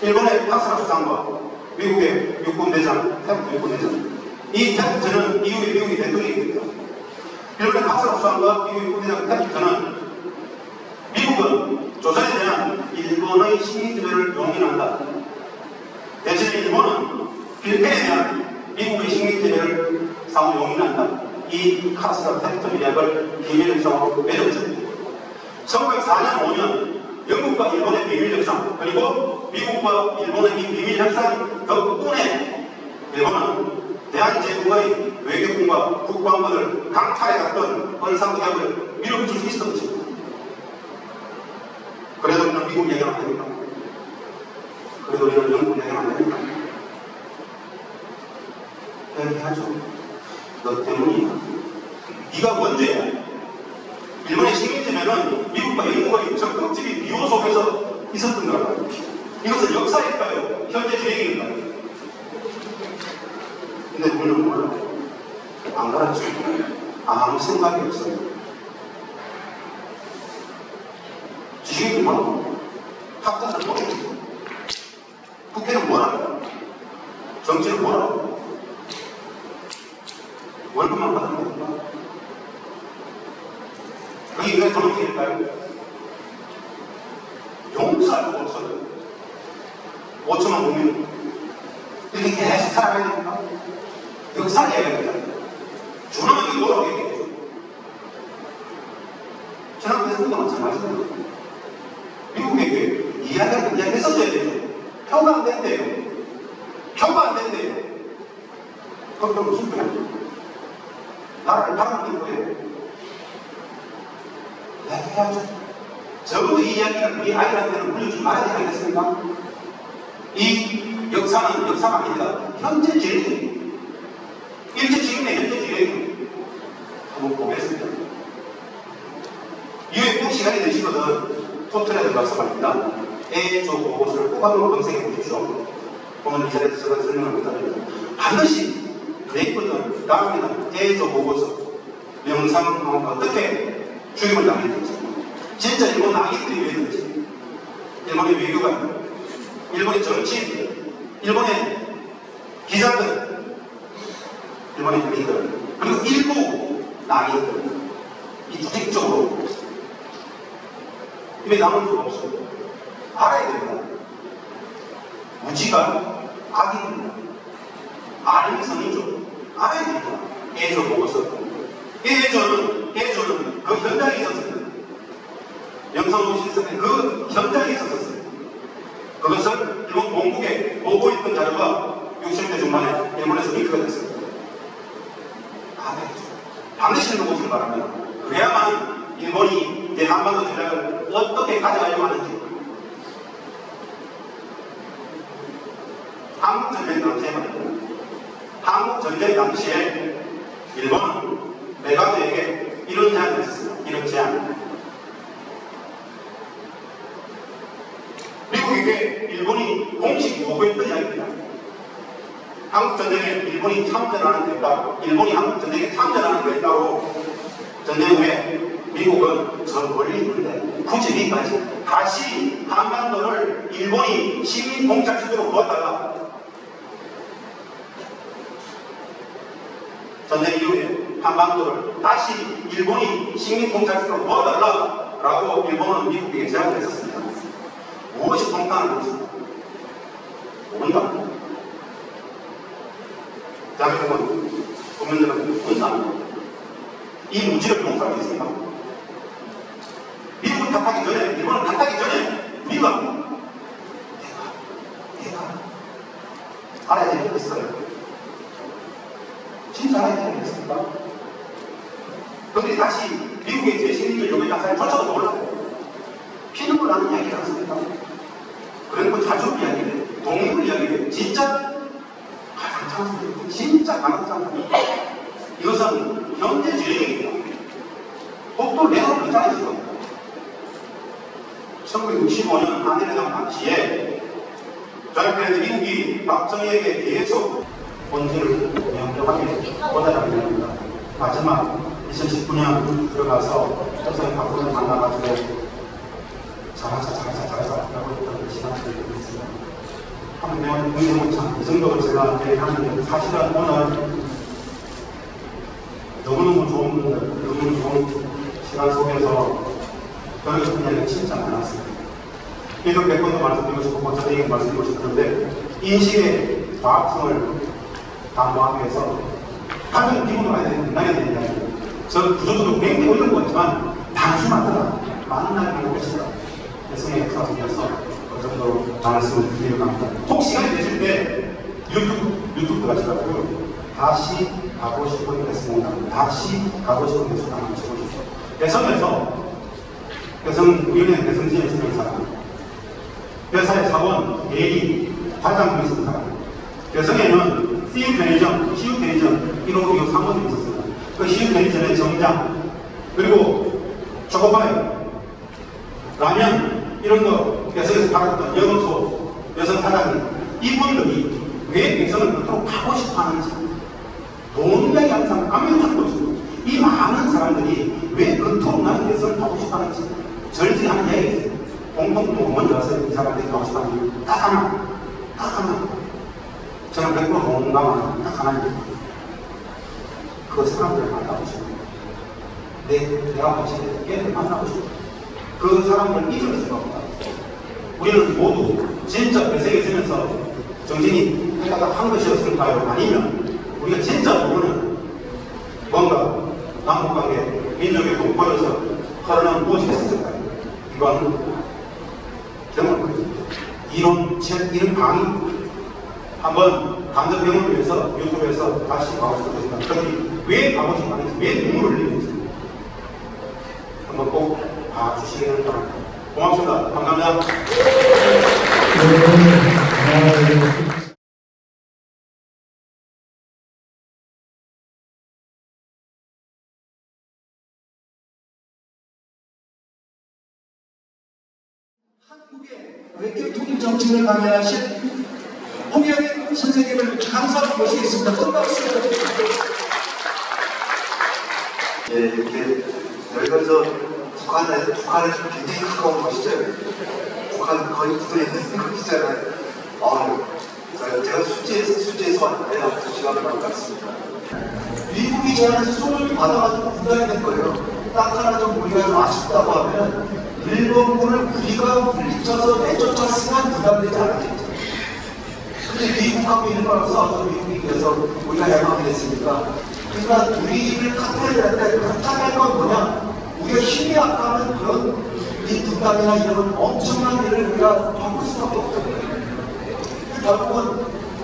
일본의 팍스라 수상과 미국의 육군대장, 태국 육군대장. 이 태국전은 이후에 미국이 대통령이 됩니다. 일본의 팍스라 수상과 미국 육군대장 태국전은 미국은 조선에 대한 일본의 식민지배를 용인한다. 대신에 일본은 필리핀에 대한 미국의 식민지배를 상호 용인한다. 이 카스라 태국전 계약을 비밀협상으로 맺었죠. 1904년 5년 영국과 일본의 비밀협상 그리고 미국과 일본의 이 비밀협상 덕분에 일본은 대한제국의 외교군과 국방부를 강탈해갔던 헌상개혁을 밀어붙일 수 있었던 것입니다. 그래도 우리는 미국 얘기는 안 됩니까? 그래도 우리는 영국 얘기는 안 됩니까? 얘기하죠. 너 때문이야. 네가 먼저야. 일본의 식민지배는 미국과 영국의 적극적인 미호 속에서 있었던 거라. 이것은 역사일까요? 현재 진행일까요? 근데 우리는 몰라. 안 가르쳐. 아무 생각이 없어요. 지식인들 뭐라고? 학자들 뭐라고? 국회는 뭐라고? 정치는 뭐라고? 월급만 받으면 됩니까? 그게 왜 도덕질일까요? 용서할 수가 없어요. 5천만 국민 이렇게 계속 살아가야 됩니까? 역사를 해야 됩니다. 준엄하게 뭐라고 얘기해줘. 지난 대선도 마찬가지입니다. 미국에게 이야기를 그냥 했었어야 되죠. 표가 안 된대요. 표가 안 된대요. 그럼 무슨 표야? 나라를 바라보는 거예요. 이야기해야죠. 적어도 이 이야기를 우리 아이들한테는 물려주지 말아야 되지 않겠습니까? 이 역사는 역사가 아닙니다. 현재 진행. 일제 지금의 현재 진행. 한번 보겠습니다. 이후에 꼭 시간이 되시거든 토틀에 들어가서 말입니다. A조 그것을 꼭 한번 검색해 보십시오. 오늘 이 자리에서 제가 설명을 못합니다. 반드시 네이버든 다음에는 A조 그것을 영상 어떻게 죽임을 당했는지 진짜 일본 악인들이 왜 있는지 일본의 외교관, 일본의 정치인들, 일본의 기자들, 일본의 국민들 그리고 일부 낙인들 이 조직적으로 입에 남을 수가 없어요. 알아야 됩니다. 무지가 악입니다. 아는 성이죠. 알아야 됩니다. 예조 보고서. 예조는 그 현장에 있었습니다. 영상 보실 때 그 현장에 있었어요. 그것을 일본 본국에 보고 있던 자료가 60대 중반에 일본에서 리크가 됐습니다. 알아야죠. 반드시 읽어보시기 바랍니다. 그래야만 일본이 내 한반도 전략을 어떻게 가져가려고 하는지 한국전쟁 당시에 말입니다. 한국전쟁 당시에 일본은 메가드에게 이런 제안을 했습니다. 이런 제안. 미국에게 일본이 공식 요구했던 이야기입니다. 한국전쟁에 일본이 참전하는 데 있다고, 일본이 한국전쟁에 참전하는 데 있다고 전쟁 후에 미국은 저 멀리 있는데 굳이 여기까지 다시 한반도를 일본이 식민 공작시도록 도와달라. 전쟁 이후에 한반도를 다시 일본이 식민 공작시도록 도와달라라고 일본은 미국에게 제안을 했었습니다. 무엇이 통탄한 것입니다. 모른다. 대한민국은 국민들은 본다. 이 문제를 용서할 수 있습니까? 미국을 탓하기 전에, 일본을 탓하기 전에 우리가 내가 알아야 되는 게 있어요. 진짜 알아야 되는 게 있습니까? 그런데 다시 미국의 재신민들 요구에 따라서 조차도 몰라요. 피눈물 나는 이야기지 않습니까? 그런 거 자주 이야기해요. 독립을 이야기해요. 진짜 가장 창조적이고 진짜 강한 창조입니다. 이것은 현재 진행입니다. 독도 내놓을 있잖아요, 지금. 1965년 한일회담 당시에 저녁에 미국이 박정희에게 계속 본질을 명료하게 보다라는 겁니다. 마지막 2019년 들어가서 박정희 박근혜를 만나가지고 잘하자 라고 했던 시간들이 있습니다. 한번 공동은 참, 이 정도로 제가 얘기하는데 사실은 오늘 너무너무 좋은 분들, 너무너무 좋은 시간 속에서 별로 싶은 이야기가 진짜 많았습니다. 이도 100번도 말씀드리고 싶고, 저에게 말씀드리고 싶은데, 인식의 과학성을 담보하기 위해서 가장 기본으로 나야 되는 이야기. 저 구조도 굉장히 어려운 것 같지만, 단순하더라. 많은 날이 오고 있습니다. 여성의 역사 속에서 그 정도로 말씀을 드리려고 합니다. 혹 시간이 되실 때 유튜브 들어가시라고요. 다시 가고 싶은 대승공단, 다시 가고 싶은 대승공단 한번 쳐보십시오. 여성위원회 대승진에 있는 사람, 회사의 사원, 대리, 과장 있는 사람, 여성에는 CU 편의점 1호 상권이 있었습니다. 그 CU 편의점의 정장, 그리고 초코파이, 라면, 이런 거 여성에서 팔았던 영업소, 여성 사장님, 이분들이 왜 여성을 그토록 가고 싶어 하는지, 돈 이야기 하는 사람 아무도 하는 것이고, 이 많은 사람들이 왜 그토록 나는 여성을 가고 싶어 하는지, 저희들이 하는 이야기가 있어요. 공통도 먼저 와서 이 사람들이 가고 싶어 하는 게 딱 하나. 저는 100% 공감하는 딱 하나입니다. 그 사람들을 만나고 싶어요. 내가 같이 걔를 만나고 싶어요. 그 사람을 잊을 수가 없다. 우리는 모두 진짜 배색에 쓰면서 정신이 한 것이었을까요? 아니면 우리가 진짜 모르는 뭔가 남북관계, 민족의 동포로서 하려는 무엇이 있었을까요? 이건 정말 이런 강의 한번 감정병을 위해서 유튜브에서 다시 가고 싶습니다. 그들이 왜 가고 싶은지, 왜 눈물을 흘리는지 한번 꼭 봐주시기를 바랍니다. 고맙습니다. 감사합니다. 한국의 외교 통일 정책을 관여하신 홍영인 선생님을 감사하고 모시겠습니다. 큰 박수 부탁드립니다. 예, 이렇게 저희가 북한에 굉장히 가까운 곳이죠. 북한 거의 붙어 있는 곳이잖아요. 제가 수지에서 왔는데요. 2시간 반 갔습니다. 미국이 제안해서 손을 받아가지고 분단이 된 거예요. 딱 하나 좀 우리가 좀 아쉽다고 하면 일본군을 우리가 물리쳐서 내쫓았으면 부담되지 않았겠죠. 근데 미국하고 일본하고 싸워서 미국이 그래서 우리가 해방이 됐으니까 그러니까 우리를 카타할 때 카타할 건 뭐냐? 우리가 힘이 약하면 그런 이 분담이나 이런 엄청난 일을 우리가 겪을 수밖에 없던 거예요. 결국은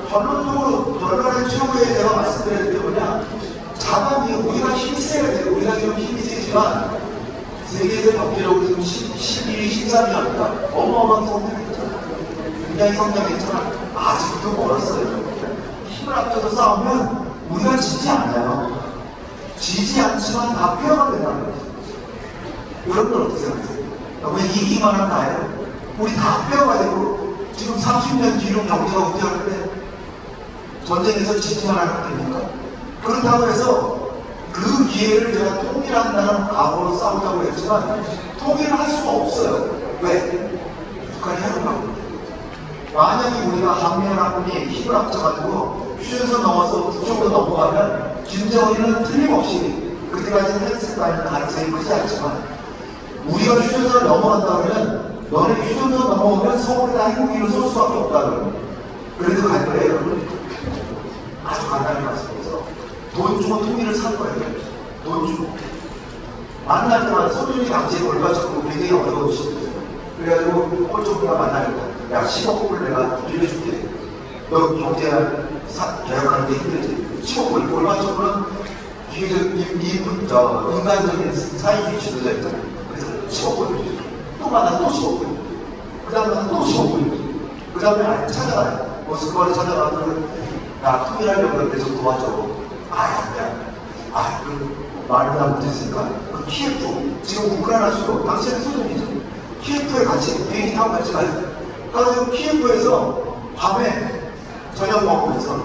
결론적으로 결론의 최고의 제가 말씀드릴 게 뭐냐? 자반이 우리가 힘이 세야 돼요. 우리가 지금 힘이 세지만 세계에서 경제력으로 지금 12위, 13위입니다. 어마어마한 성장했잖아요. 굉장히 성장했지만 아직도 멀었어요. 힘을 합쳐서 싸우면 우리가 지지 않아요. 지지 않지만 다 폐허가 된다는 거죠. 여러분 어떻게 생각하세요? 왜 이기만 하면 다예요? 우리 다 폐허가 되고 지금 30년 뒤로 경제가 우대하는데 전쟁에서 지지만 하면 됩니까? 그렇다고 해서 그 기회를 제가 통일한다는 각오로 싸우자고 했지만 통일을 할 수가 없어요. 왜? 북한이 해로하고 만약에 우리가 한미연합군이 힘을 합쳐가지고 휴전선 넘어서 북쪽으로 넘어가면 김정은이는 틀림없이 그때까지는 했을 가능성이 크지 않지만 우리가 휴전선을 넘어간다 그러면 너네 휴전선 넘어오면 서울에다 핵무기를 쏠 수밖에 없다는 그래도 갈 거예요. 아주 간단히 말씀드려서 돈 주고 통일을 산 거예요. 돈 주고 만날 때마다 소련이 당시에 올가지고 굉장히 어려운 시기였어요. 그래가지고 꼴쪽이가 만나니까 야 10억불 내가 빌려줄게. 너 경제 개혁하는 게 힘들지. 10억불 골반적으로는 인간적인 사회주의 지도자였잖아요. 그래서 10억불 빌려줄게. 또 만나 또 10억불. 그 다음에 또 10억불. 그 다음에 찾아가요. 모스크바를 찾아가면 야 통일하려고 하는데 좀 도와줘. 그럼 말을 다 못했으니까 그 키예프 지금 우크라이나 수도 당시에는 소련이죠. 키예프에 같이 비행기 타고 같이 가요. 그래서 키예프에서 밤에 저녁 먹으면서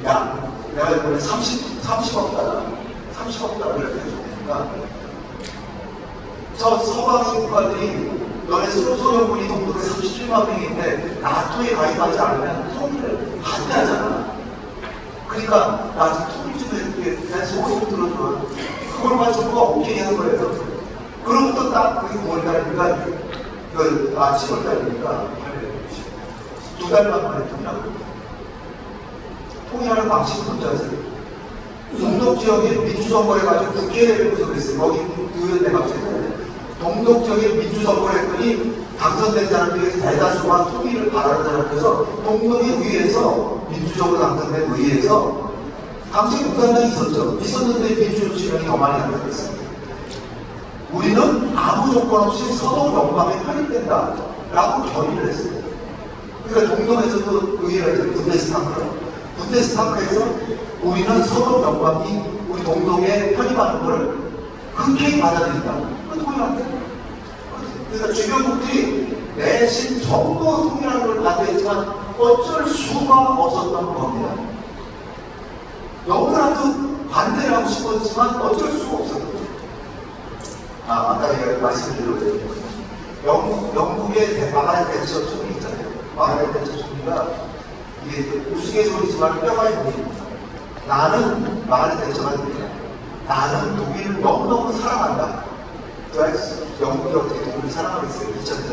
야 내가 이번에 30억 달러 이렇게 해줬으니까 저 서방 국가들이 너네 소련군이 동독에 37만 명인데 나토에 가입하지 않으면 통일을 반대하잖아. 그러니까 나 지금 통일 좀 해줄게. 난 소리 좀 들어줘. 그걸 가지고 오케이 한 거예요. 그로부터 딱 그게 9월달이니까 10월달이니까 2달만 만에 통일하고 통일하는 방식은 뭔지 아세요? 동독 지역에 민주선거를 가지고 국회를 구성했어요. 거기 의원대 갑자기 동독 지역에 민주선거를 했더니 당선된 사람들이 대다수가 통일을 바라는 사람들에서 동독의 의회에서 민주적으로 당선된 의회에서 당시 공산당이 있었는데 민주주의 진영이 더 많이 당선됐습니다. 우리는 아무 조건 없이 서독 영광에 편입된다 라고 결의를 했습니다. 그러니까 동독에서도 의회가 있어요. 분데스탕크에서 우리는 서독 영광이 우리 동독에 편입하는 것을 흔쾌히 받아들인다. 그러니까 주변국들이 내신 전부 통일하는 걸 반대했지만 어쩔 수가 없었던 겁니다. 너무나도 반대를 하고 싶었지만 어쩔 수가 없었던 겁니다. 아까 제가 말씀드렸는데 영국의 마가렛 대처 총리 있잖아요. 마가렛 대처 총리가 이게 우스갯소리지만 뼈가 있는 겁니다. 나는 마가렛 대처가 됩니다. 나는 독일을 너무너무 사랑한다. 영국이 어떻게 독일을 사랑하겠어요? 2000년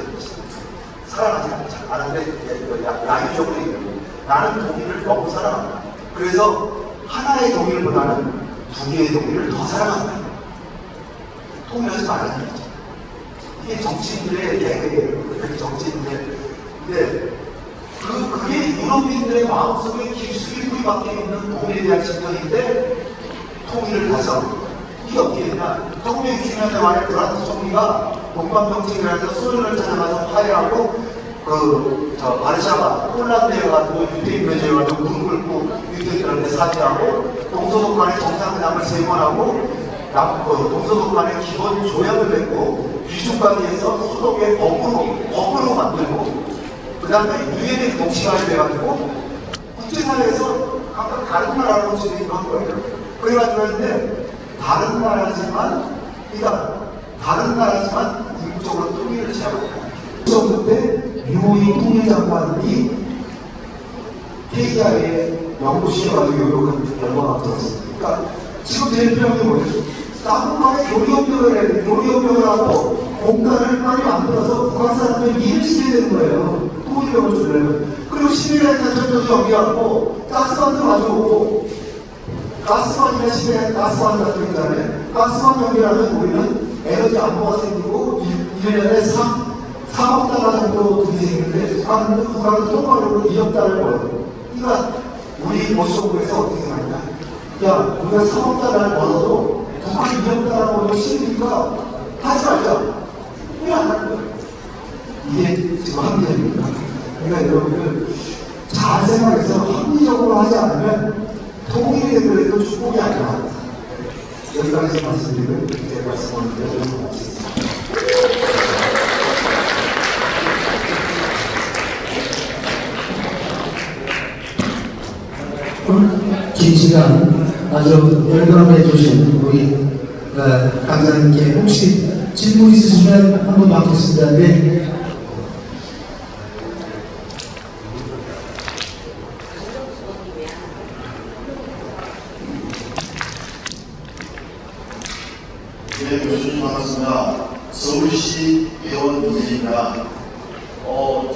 사랑하지 않는데 양의적으로 얘기해요. 나는 독일을 너무 사랑한다. 그래서 하나의 독일보다는 두 개의 독일을 더 사랑한다. 통일하지 말라는 거죠. 이게 정치인들의 계획이에요. 그게 정치인들. 근데 그게 유럽인들의 마음속에 깊숙이 뿌리 박혀 있는 독일에 대한 집착인데 통일을 가서 이게 어떻게 했냐? 1960년대 말에 브란트 총리가 동방정책이라 해서 소련을 찾아가서 화해하고 바르샤바, 폴란드에 가지고 유태인 묘지에 가지고 무릎 꿇고 유태인들한테 사죄하고 동서독 간의 정상회담을 세 번 하고 동서독 간의 기본 조약을 맺고 귀중까지 해서 소독의 법으로 만들고 그 다음에 유엔의 동시가에 돼가지고 국제사회에서 각각 다른 나라로 진행을 한 거예요. 그래가지고 했는데 다른 나라지만 궁극적으로 통일을 제압했다. 그 때 유호인 통일장관이 KIA에 연구실에 가지고 요런 결과가 들었습니다. 그러니까 지금 제일 필요한 게 뭐예요? 나무만에 요리협력을 하고 공단을 빨리 만들어서 북한 사람들 일을 시켜야 되는 거예요. 통일력을 주려면. 그리고 11년에 철도 정비하고 가스관도 가져오고 가스관이나 11년에 가스관 같은 경우에 가스관 연결하면 우리는 에너지 안보가 생기고 1년에 3억 달러 정도 돈이 생기는데 북한은 통화력으로 2억 달러를 벌어요. 그러니까 우리 모시정부에서 어떻게 생각하냐? 야, 우리가 3억 달러를 벌어도 북한이 2억 달러 벌어도 싫으니까 하지 말자. 왜 안 하는 거예요? 이게 지금 합리적입니다. 그러니까 여러분들 잘 생각해서 합리적으로 하지 않으면 통일이 되더라도 축복이 아니라 여기까지 말씀드리고 제 말씀을 드리도록 하겠습니다. 긴 시간 아주 열광해 주신 우리 강사님께 혹시 질문 있으시면 한번 받겠습니다. 네. 네, 교수님 반갑습니다. 서울시 회원 이재입니다.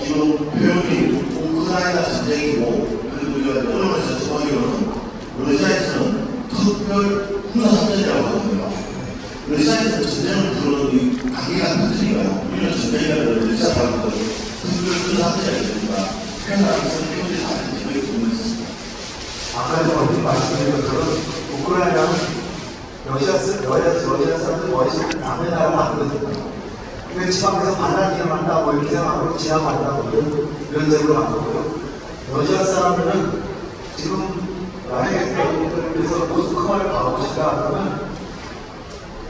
지금 표현이 우크라이나 전쟁이고 그리고 우리가 언론에서 전하기로는 러시아에서는 특별 군사작전이라고 하거든요. 러시아에서 전쟁을 부르는 관계가 터지니까요. 우리는 전쟁이라는 러시아라고 특별 군사작전이라고 합니다. 표현하면서 표현이 다른지 그렇게 궁금했습니다. 아까 말씀드린 것처럼 우크라이나는 러시아 사람들 머릿속에 남의 나라가 아니거든요. 근데 지방에서 반란이 일어난다 뭐 이렇게 생각하고 지나간다고 이런 식으로 한 거고요. 러시아 사람들은 지금 만약에 그래서 모스크바를 가보시다 그러면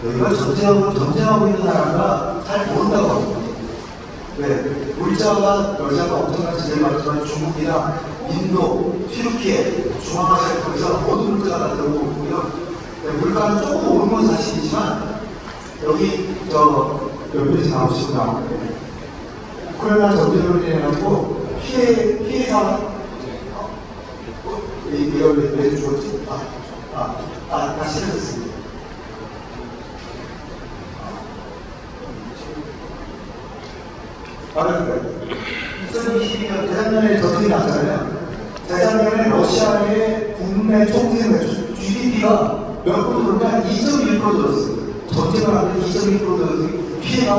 여기가 전쟁하고 있는 나라가 잘 모른다고 합니다. 네, 물자가 러시아가 엄청난 지대를 받지만 중국이나 인도, 튀르키예, 중앙아시아 쪽에서 모든 물자가 다 들어오고 있고요. 네, 물가는 조금 오른 건 사실이지만 여기 옆에서 나오시고 나오는데 우크라이나 전쟁으로 인해가지고 피해가 이걸 왜 주었지? 다시 해줬습니다. 바로 2022년 재작년에 전쟁이 났잖아요. 재작년에 러시아의 국내 총생의 GDP가 몇 프로 들었냐? 2.1% 들었어요. 전쟁을 하면 2.1% 들었어요. 피해가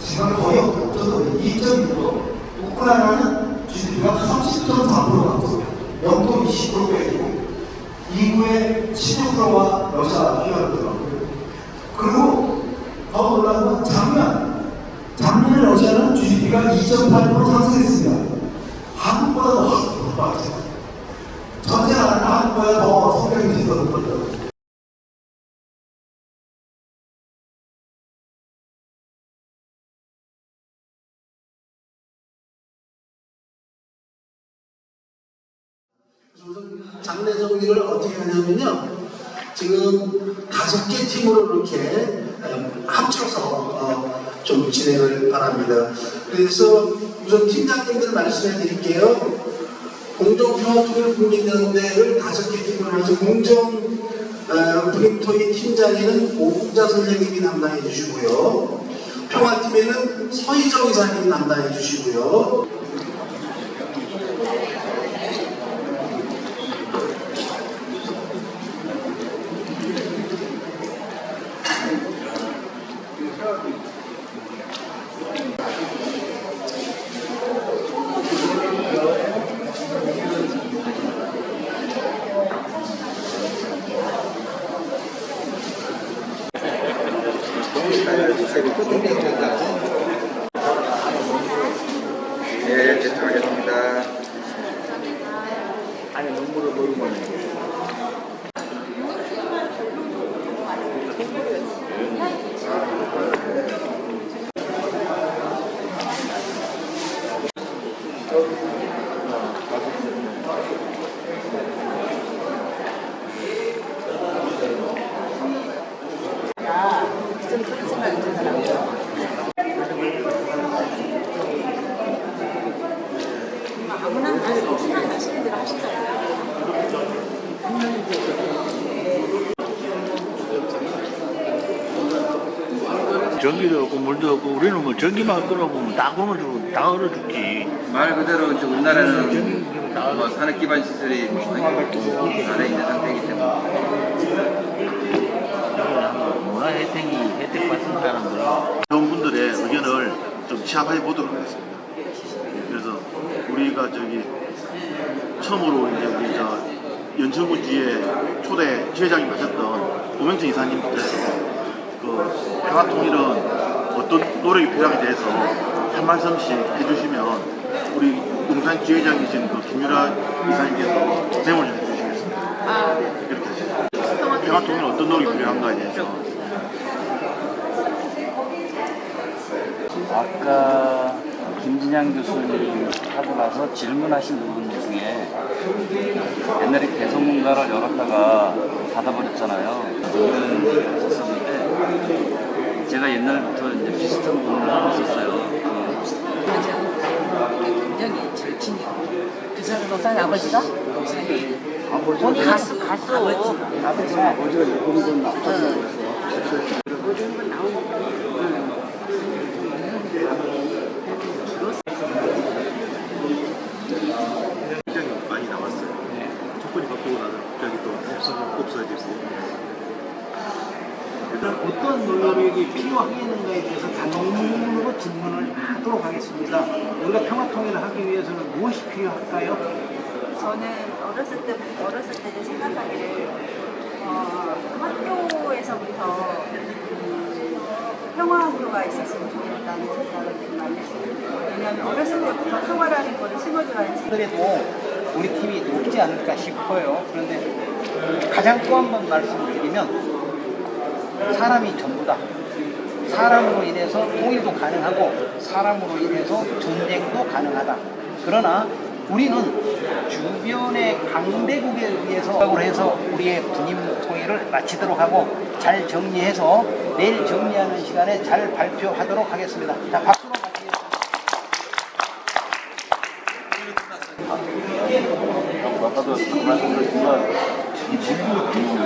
지금 거의 없어서 2.1%. 우크라이나는 GDP가 30.4% 감소, 0.20% 빼고 인구의 16%가 러시아 피해가 들어가고요. 그리고 더 놀라운 건 작년에 러시아는 GDP가 2.8% 상승했습니다. 한국보다 더 많죠. 전쟁 안 하는 한국보다 더 성장이 있었던 거죠. 장례 정리를 어떻게 하냐면요. 지금 5개 팀으로 이렇게 합쳐서 좀 진행을 바랍니다. 그래서 우선 팀장님들 말씀해 드릴게요. 공정평화통일국민연대를 5개 팀으로 해서 공정부림토의 팀장에는 오국자 선생님이 담당해 주시고요. 평화팀에는 서희정 이사님 담당해 주시고요. 네, 제청하겠습니다. 아니, 눈물을 보이는 거네. 전기도 없고 물도 없고 우리는 뭐 전기만 끌어보면 다 굶어주고 다 얼어 죽지. 말 그대로 이제 우리나라는 뭐 산업 기반 시설이 안에 있는 상태이기 때문에 문화 혜택 받은 사람들은 그런 분들의 의견을 좀 취합해 보도록 하겠습니다. 그래서 우리가 저기 처음으로 이제 우리 저 연천구지회 초대 지회장님 하셨던 오명천 이사님부터 해서 그 평화통일은 어떤 노력이 필요하게 대해서 한 말씀씩 해주시면 우리 용산 지회장이신 그 김유라 이사님께서 메모를 좀 해주시겠습니다. 아, 네. 이렇게 하시죠. 평화통일은 어떤 노력이 필요한가에 대해서. 아까 김진양 교수님 하고 나서 질문하신 부분 중에 옛날에 개성문가를 열었다가 닫아버렸잖아요. 그런 했었는데 제가 옛날부터 이제 비슷한 부분을 하고 있었어요. 굉장히 절친이고 그 사람 노산 아버지가 어디 가수 아버지가 모든 건 나오고 굉장히 많이 나왔어요. 조건이 바뀌고 나서 갑자기 또 없어지고. 어떤 노력이 필요하겠는가에 대해서 단문으로 질문을 하도록 하겠습니다. 우리가 평화통일을 하기 위해서는 무엇이 필요할까요? 저는 어렸을 때 생각하기를 학교에서부터 평화구가 있었으면 좋겠다는 생각을 많이 했어요. 왜냐하면 어렸을 때부터 평화라는 거를 심어줘야지. 그래도 우리 팀이 높지 않을까 싶어요. 그런데 가장 또 한 번 말씀을 드리면 사람이 전부다. 사람으로 인해서 통일도 가능하고 사람으로 인해서 전쟁도 가능하다. 그러나 우리는 주변의 강대국에 의해서 해서 우리의 분임 통일을 마치도록 하고 잘 정리해서 내일 정리하는 시간에 잘 발표하도록 하겠습니다. 자, 박수로 아까도 말씀드렸지만 이 진보 기능은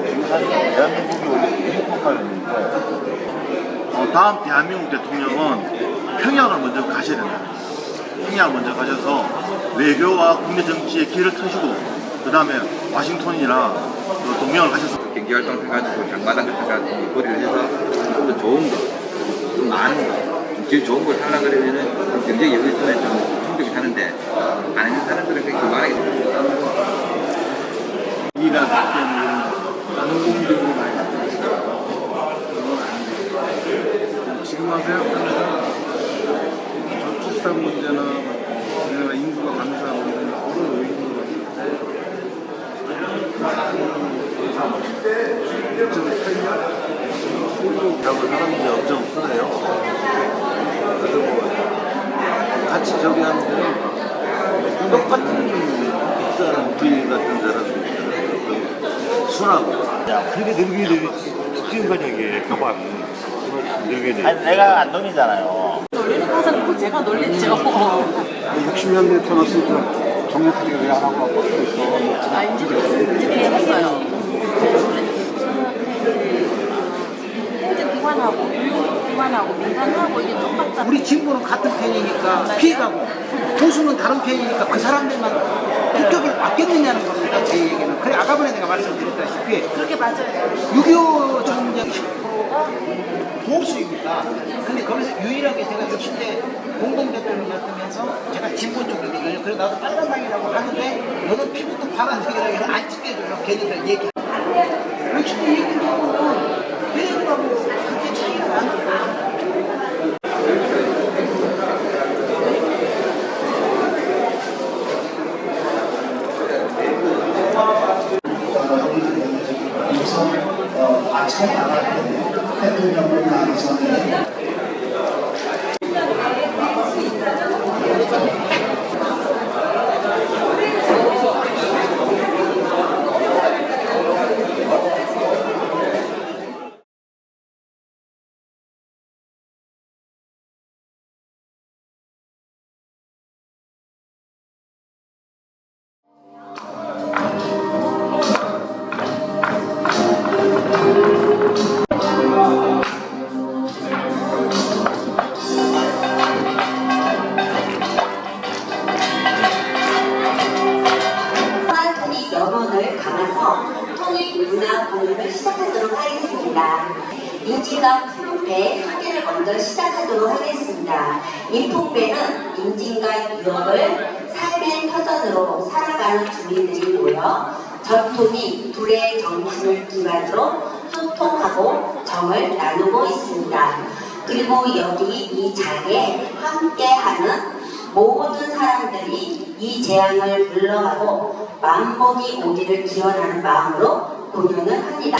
지금 사실 대한민국이 원래 대립국가였는데 다음 대한민국 대통령은 평양을 먼저 가셔야 된다. 평양을 먼저 가셔서 외교와 국내 정치에 길을 트시고 그 다음에 와싱턴이나 동명을 가셔서 경제활동 해가지고 장마당 같은 거 거리를 해서 좀 더 좋은 거, 좀 많은 거, 제일 좋은 걸 하려고 그러면은 경제 여유 때문에 좀 충족이 하는데 안 있는 사람들은 그렇게 말하게 됩니다. 이나 다른 공들이 많이 나타났어요. 그건 안 돼요. 지금 와서 생각하면 저출산 문제나 우리나라 인구가 감소하고 이런 여러 요인이 소득하고 사람들이 엄청 없어요. 그래서 뭐 같이 저기 하는 데는 똑같은 비싼 부인 같은 사람들이 순하고. 야, 그렇게 늙은이들이 지금까지 이게 교반 늙은이들. 아니, 내가 안 놀리잖아요. 놀리는 항상 제가 놀리죠. 60년대에 태어났으니까 정리투리가 왜 안 하고 뻗고 있어? 아, 이제 배웠어요. 이제 그만하고 공관하고 민간하고 이게 똑같다. 우리 진보는 같은 편이니까 피해가고 보수는 다른 편이니까 그 사람들만 국격을 맡겼느냐는 겁니다. 제 얘기는. 그래 아까번에 내가 말씀드렸다시피 그렇게 맞아요. 6.25 전쟁 10%가 보수입니다. 근데 거기서 유일하게 제가 60대 공동대표님이었으면서 제가 진보 쪽이거든요. 그래서 나도 빨간당이라고 하는데 너는 피부도 파란색이라고 해서 안 찍혀줘요. 걔네들 얘기. 60대 얘기하고는 왜냐고 그렇게 차이가 나는 거예요. 아침에 나가는데 대통령을 가기 전에 여론을 담아서 통일 문화 공유를 시작하도록 하겠습니다. 인진과 풍패 소개를 먼저 시작하도록 하겠습니다. 인폭배는 인진과 유역을 삶의 터전으로 살아가는 주민들이 모여 전통이 둘의 정신을 기반으로 소통하고 정을 나누고 있습니다. 그리고 여기 이 자리에 함께하는 모든 사람들이 이 재앙을 물러가고 만복이 오기를 기원하는 마음으로 공연을 합니다.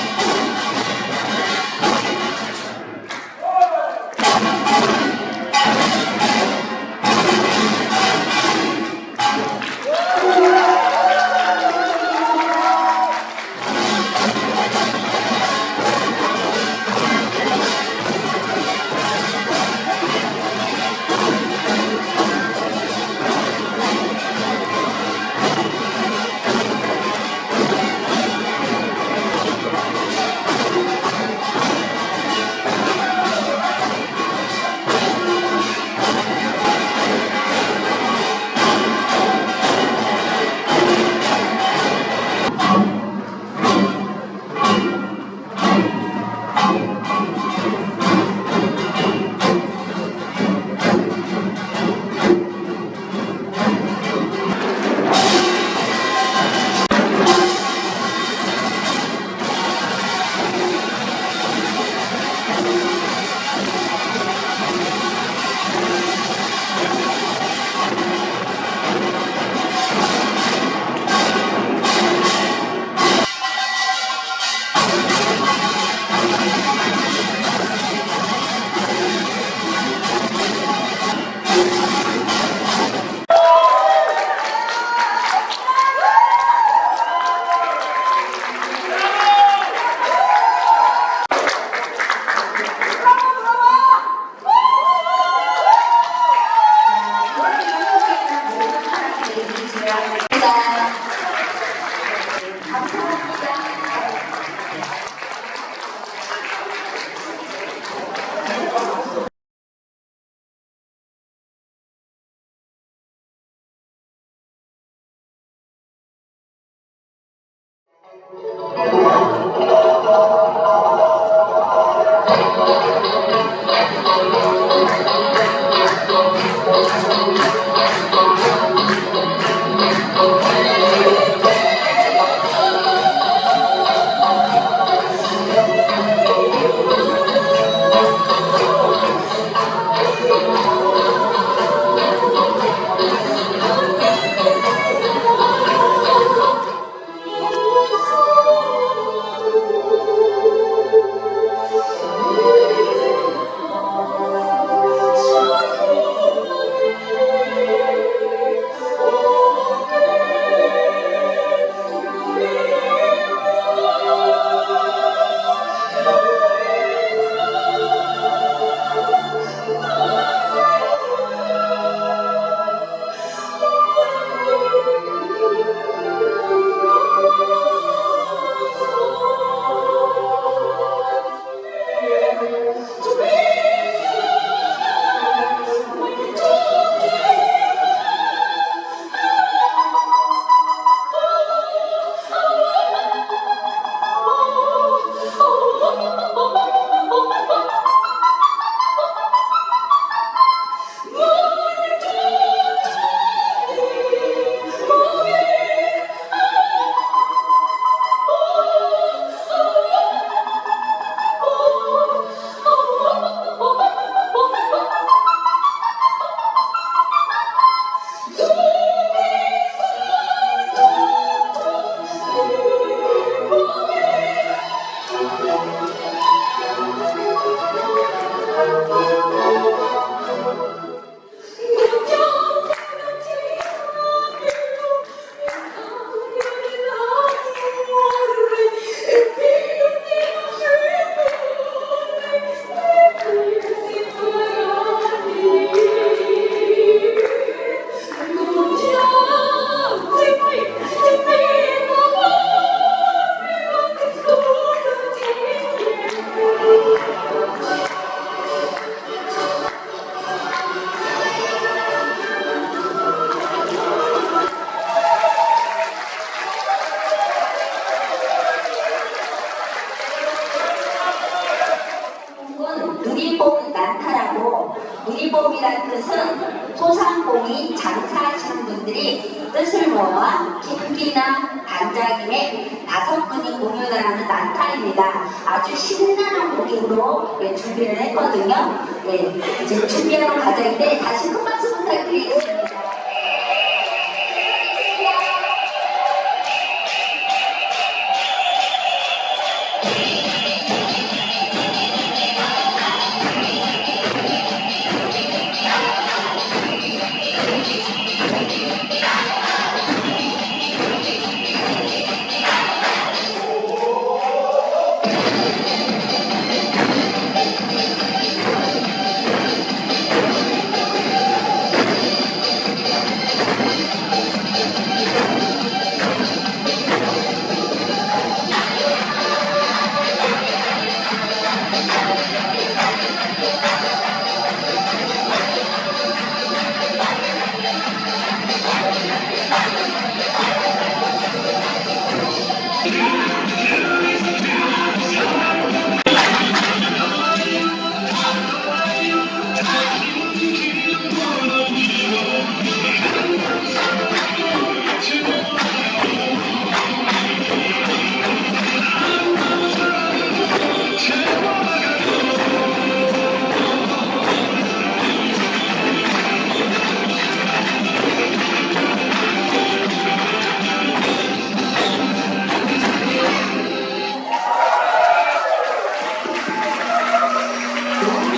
소상공인 장사하시는 분들이 뜻을 모아 김기남 단장님의 5분이 공연을 하는 난타입니다. 아주 신나는 곡으로 준비를 했거든요. 네, 지금 준비하는 과정인데 다시 큰 박수 부탁드리겠습니다.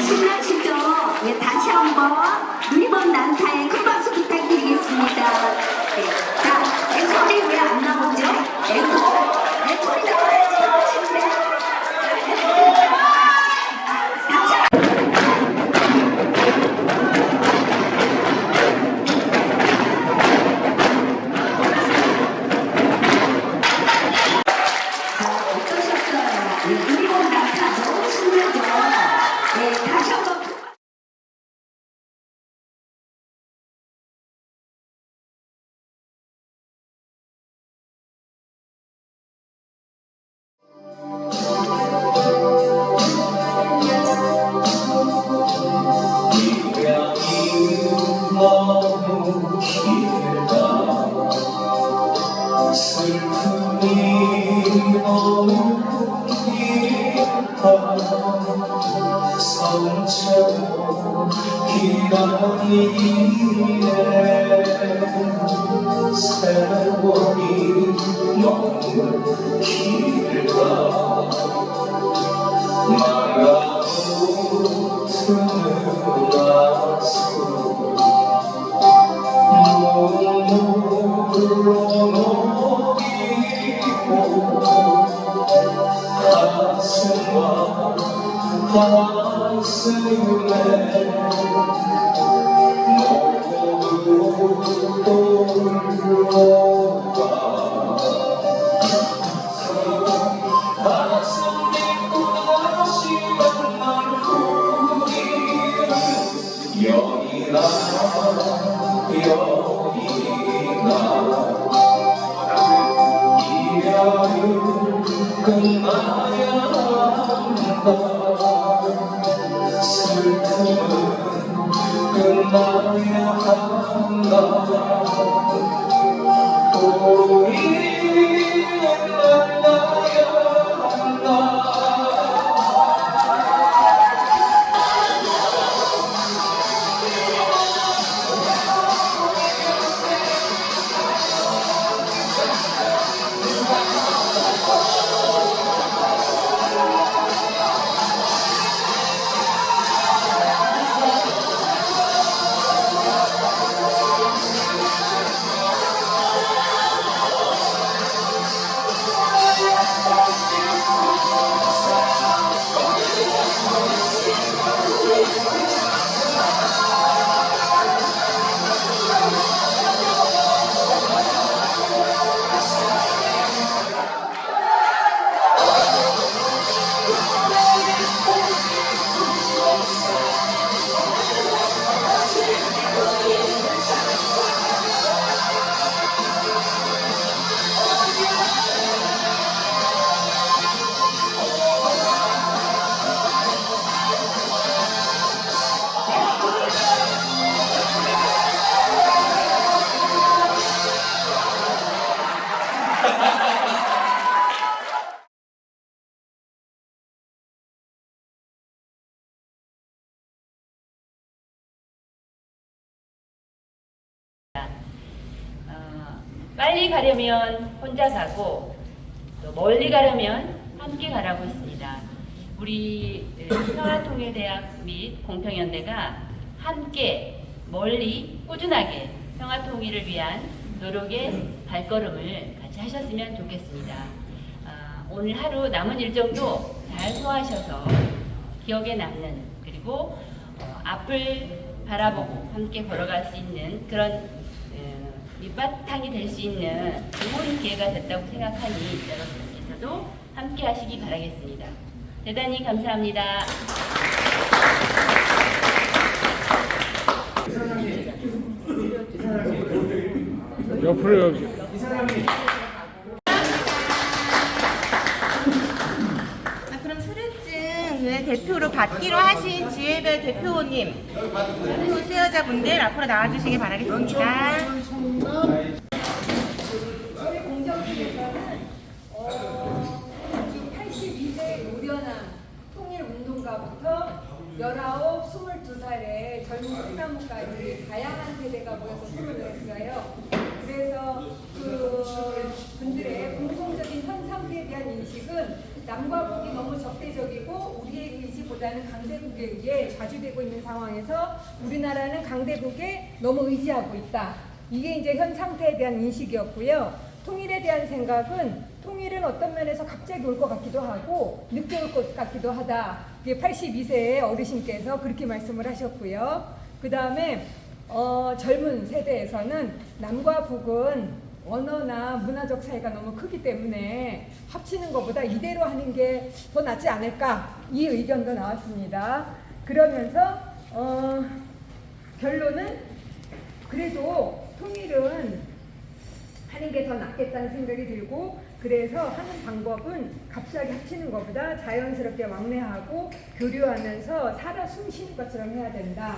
신나시죠? 네, 다시 한번 리본 난타에 큰 박수 부탁드리겠습니다. 네. 자, 앵콜이 왜 안 나오죠? 앵콜이 나와야지. 지금 어떠셨어요? 리본 난타 너무 신나죠? 네, 다시 한번. 너무 길다 슬픔이 너무 깊어 성처럼 기다리네 세월이 너무 길다 말아오트는 나서 눈물로 녹이고 가슴과 가슴에 모두 돌려가 가슴 딛고 다시 만날 우리를 여기나 이별은 끝나야 한다 슬픔은 끝나야 한다 우리는 만나야 한다 빨리 가려면 혼자 가고 또 멀리 가려면 함께 가라고 했습니다. 우리 평화통일대학 및 공평연대가 함께 멀리 꾸준하게 평화통일을 위한 노력의 발걸음을 같이 하셨으면 좋겠습니다. 오늘 하루 남은 일정도 잘 소화하셔서 기억에 남는 그리고 앞을 바라보고 함께 걸어갈 수 있는 그런 밑바탕이 될 수 있는 좋은 기회가 됐다고 생각하니 여러분께서도 함께 하시기 바라겠습니다. 대단히 감사합니다. 옆으로 여기. 그럼 수료증을 대표로 받기로 하신 지회별 대표님, 대표 수여자분들 앞으로 나와주시기 바라겠습니다. 저희 공정팀에서는 지금 82세 노련한 통일운동가부터 19, 22살의 젊은 소나무까지 다양한 세대가 모여서 토론을 했어요. 그래서 그 분들의 공통적인 현 상태에 대한 인식은 남과 북이 너무 적대적이고 우리의 의지보다는 강대국에 의해 좌주되고 있는 상황에서 우리나라는 강대국에 너무 의지하고 있다. 이게 이제 현 상태에 대한 인식이었고요. 통일에 대한 생각은 통일은 어떤 면에서 갑자기 올 것 같기도 하고 늦게 올 것 같기도 하다. 이게 82세의 어르신께서 그렇게 말씀을 하셨고요. 그 다음에 젊은 세대에서는 남과 북은 언어나 문화적 차이가 너무 크기 때문에 합치는 것보다 이대로 하는 게 더 낫지 않을까, 이 의견도 나왔습니다. 그러면서 결론은 그래도 통일은 하는 게 더 낫겠다는 생각이 들고, 그래서 하는 방법은 갑자기 합치는 것보다 자연스럽게 왕래하고 교류하면서 살아 숨쉬는 것처럼 해야 된다.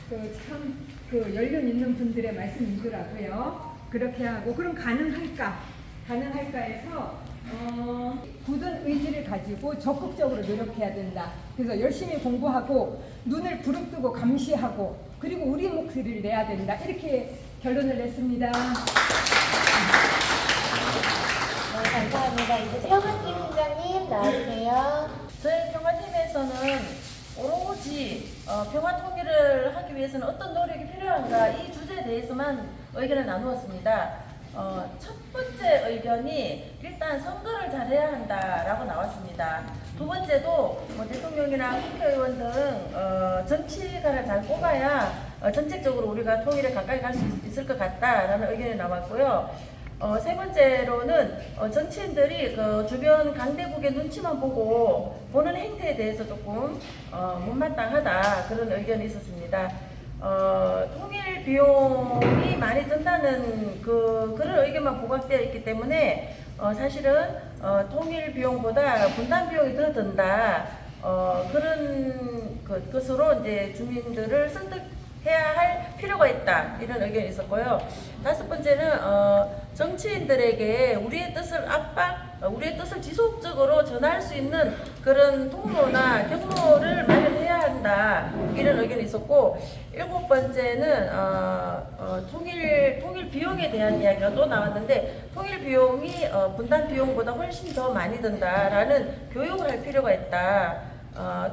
그 연륜 있는 분들의 말씀이더라고요. 그렇게 하고, 그럼 가능할까? 가능할까에서 굳은 의지를 가지고 적극적으로 노력해야 된다. 그래서 열심히 공부하고 눈을 부릅뜨고 감시하고 그리고 우리 목소리를 내야 된다. 이렇게 결론을 냈습니다. 감사합니다. 이제 평화팀 팀장님 나와주세요. 저희 평화팀에서는 오로지 평화 통일을 하기 위해서는 어떤 노력이 필요한가, 이 주제에 대해서만 의견을 나누었습니다. 첫 번째 의견이 일단 선거를 잘해야 한다라고 나왔습니다. 두 번째도 대통령이나 국회의원 등 정치가를 잘 뽑아야 정책적으로 우리가 통일에 가까이 갈 수 있을 것 같다라는 의견이 나왔고요. 세 번째로는 정치인들이 그 주변 강대국의 눈치만 보는 행태에 대해서 조금 못마땅하다, 그런 의견이 있었습니다. 통일 비용이 많이 든다는 그런 의견만 부각되어 있기 때문에 사실은 통일 비용보다 분담 비용이 더 든다, 그런 것으로 이제 주민들을 설득해야 할 필요가 있다, 이런 의견이 있었고요. 다섯 번째는 정치인들에게 우리의 뜻을 지속적으로 전할 수 있는 그런 통로나 경로를 마련해야 한다, 이런 의견이 있었고, 일곱 번째는 통일 비용에 대한 이야기가 또 나왔는데, 통일 비용이 분담 비용보다 훨씬 더 많이 든다라는 교육을 할 필요가 있다.